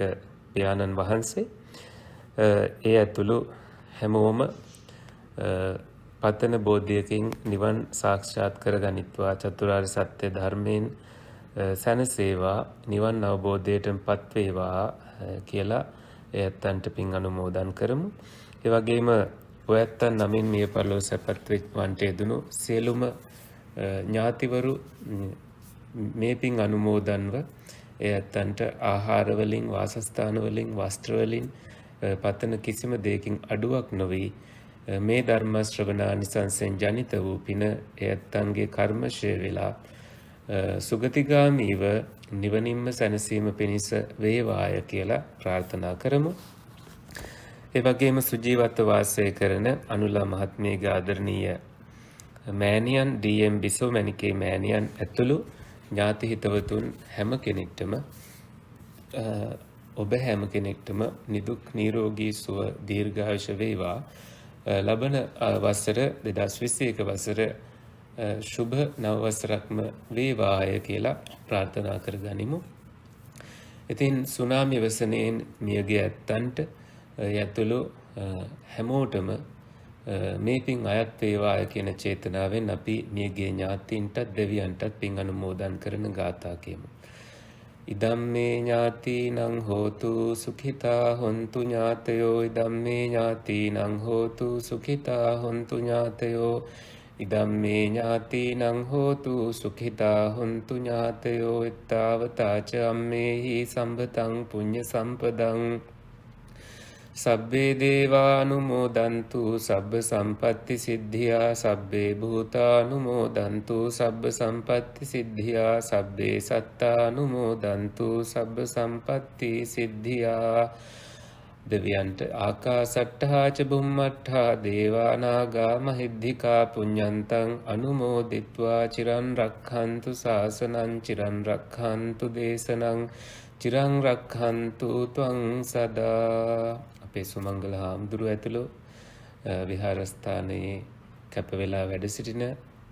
පියාණන් වහන්සේ, ඒ ඇතුළු හැමෝම පතන බෝධියකින් නිවන් සාක්ෂාත් කරගනිත්වා, චතුරාර්ය සත්‍ය ධර්මයෙන් සැනසේවා, නිවන් අවබෝධයටම පත්වේවා කියලා එයත්තන්ට පින් අනුමෝදන් කරමු. ඒ වගේම ඔයත්තන් නමින් මිය පරලොව සැපත් වන්ට යෙදුණු සියලුම ඥාතිවරු මේ පින් අනුමෝදන්ව එයත්තන්ට ආහාර වලින්, වාසස්ථාන වලින්, වස්ත්‍ර වලින් පතන කිසිම දෙයකින් අඩුවක් නොවි මේ ධර්ම ශ්‍රවණානිසංසෙන් ජනිත වූ පින එයත්තන්ගේ කර්මශය වෙලා සුගතිගාමීව නිවනින්ම සැනසීම පිණිස වේවාය කියලා ප්‍රාර්ථනා කරමු. ඒ වගේම සුජීවත්ව වාසය කරන අනුලා මහත්මියගේ ආදරණීය මෑණියන් ඩී.එම්. බිසෝමැණිකේ මෑණියන් ඇතුළු ඥාති හිතවතුන් හැම කෙනෙක්ටම ඔබ හැම කෙනෙක්ටම නිදුක් නිරෝගී සුව දීර්ඝායුෂ වේවා. ලබන වසර 2021 වසර ශුභ නව වසරක්ම වේවාය කියලා ප්‍රාර්ථනා කරගනිමු. ඉතින් සුනාමි වසනයෙන් මියගිය ඇත්තන්ට යතුළු හැමෝටම මේ පින් අයත් වේවාය කියන චේතනාවෙන් අපි මියගිය ඥාතීන්ටත් දෙවියන්ටත් පින් අනුමෝදන් කරන ගාථා කියමු. ඉදම්මේ ඥාතිනං හෝතු සුඛිතා හොන්තු ඥාතයෝ ඉදම්මේ ඥාතිනං හෝතු සුඛිතා හොන්තු ඥාතයෝ ඉදම්මේ ඥාතිනං හෝතු සුඛිතා හොන්තු ඥාතයෝ ittavataච අම්මේහි සම්පතං පුඤ්ඤ සම්පදං සබ්බේ දේවානුමෝදන්තු සබ්බ සම්පත්ති සිද්ධියා සබ්බේ භූතානුමෝදන්තු සබ්බ සම්පත්ති සිද්ධියා සබ්බේ සත්තානුමෝදන්තු සබ්බ සම්පත්ති සිද්ධියා දෙවියන්ට ආකාසට්ඨා ච බුම්මට්ඨා දේවානාගා මහිද්దికා පුඤ්ඤන්තං අනුමෝදිත්වා චිරන් රක්ඛන්තු සාසනං චිරන් රක්ඛන්තු දේශනං චිරන් රක්ඛන්තු ත්වං සදා. අපේ සුමංගල හාමුදුරුව ඇතුළු විහාරස්ථානයේ කැප වෙලා වැඩ සිටින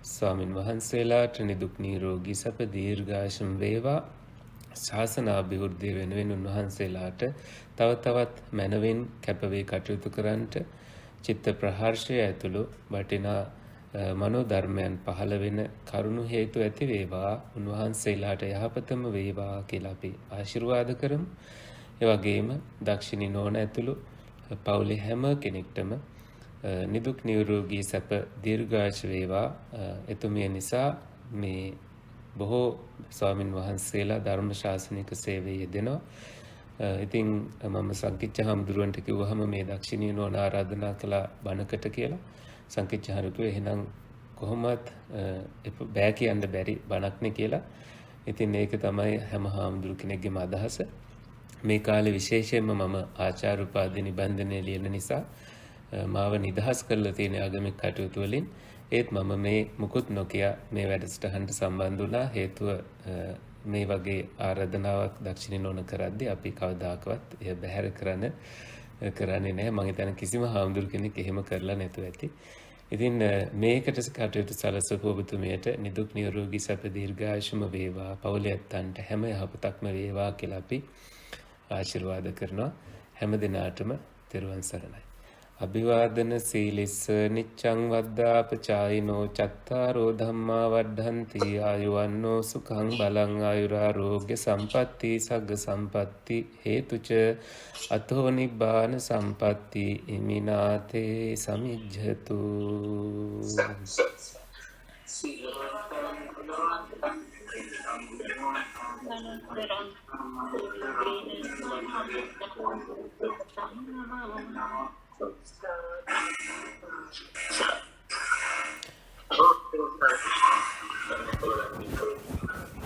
ස්වාමින් වහන්සේලාට නිදුක් නිරෝගී සැප දීර්ඝායුෂ වේවා. ශාසන අභිවෘද්ධිය වෙනුවෙන් උන්වහන්සේලාට තව තවත් මනවින් කැපවී කටයුතු කරන්නට චිත්ත ප්‍රහර්ෂය ඇතුළු වටිනා මනෝධර්මයන් පහළ වෙන කරුණු හේතු ඇති වේවා. උන්වහන්සේලාට යහපතම වේවා කියලා අපි ආශිර්වාද කරමු. ඒ වගේම දක්ෂිණී නෝන ඇතුළු පවුලේ හැම කෙනෙක්ටම නිදුක් නිරෝගී සැප දීර්ඝායුෂ වේවා. එතුමිය නිසා මේ බොහෝ ස්වාමින් වහන්සේලා ධර්ම ශාසනික සේවයේ යෙදෙනවා. ඉතින් මම සංකිච්ඡ හාමුදුරුවන්ට කිව්වහම මේ දක්ෂිණී නෝන ආරාධනා කළා බණකට කියලා. සංකිච්ඡ හාමුදුරුවෝ එහෙනම් කොහොමත් බෑ කියන්න බැරි බණක්නේ කියලා. ඉතින් ඒක තමයි හැම හාමුදුරු කෙනෙක්ගේම අදහස. මේ කාලේ විශේෂයෙන්ම මම ආචාර්ය උපාධි නිබන්ධනය ලියන නිසා මාව නිදහස් කරලා තියෙන ආගමික කටයුතු වලින් ඒත් මම මේ මුකුත් නොකිය මේ වැඩසටහනට සම්බන්ධ වුණා. හේතුව මේ වගේ ආරාධනාවක් දක්ෂිණී නෝන කරද්දී අපි කවදාකවත් එය බැහැර කරන්නේ නැහැ. මම හිතන්නේ කිසිම හාමුදුරු කෙනෙක් එහෙම කරලා නැතුව ඇති. ඉතින් මේකට කටයුතු සලසපු ඔබතුමියට නිදුක් නිරෝගී සැප දීර්ඝායුෂම වේවා. පවුලේ ඇත්තන්ට හැම යහපතක්ම වේවා කියලා අපි ආශිර්වාද කරනවා. හැම දිනාටම තෙරුවන් සරණයි. අභිවාදන සීලිස්ස නිච්ඡං වද්දාපචායිනෝ චත්තාරෝ ධම්මා වඩ්ඩන්ති ආයුවන්නෝ සුඛං බලං ආයුරාෝග්‍ය සම්පatti සග්ග සම්පatti හේතුච අතෝ නිබ්බාන සම්පatti ඉමිනාතේ සමිජ්ජතු.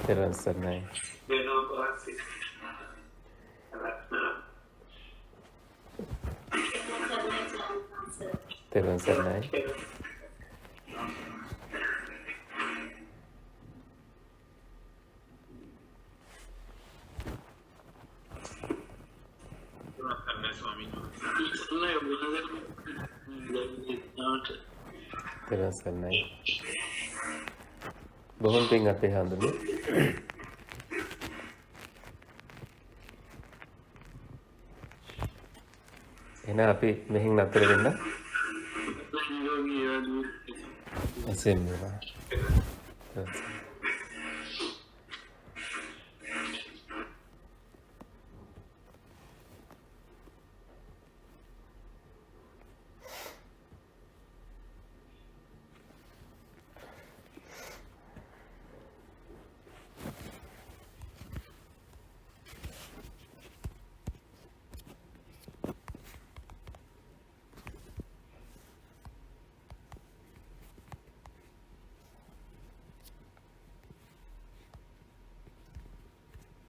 Teren Sernai. Teren Sernai. Teren Sernai. බොහොම පිං අපේ හඳුනේ. එහෙනම් අපි මෙහින් නතර වෙන්න. එසේම වේවා.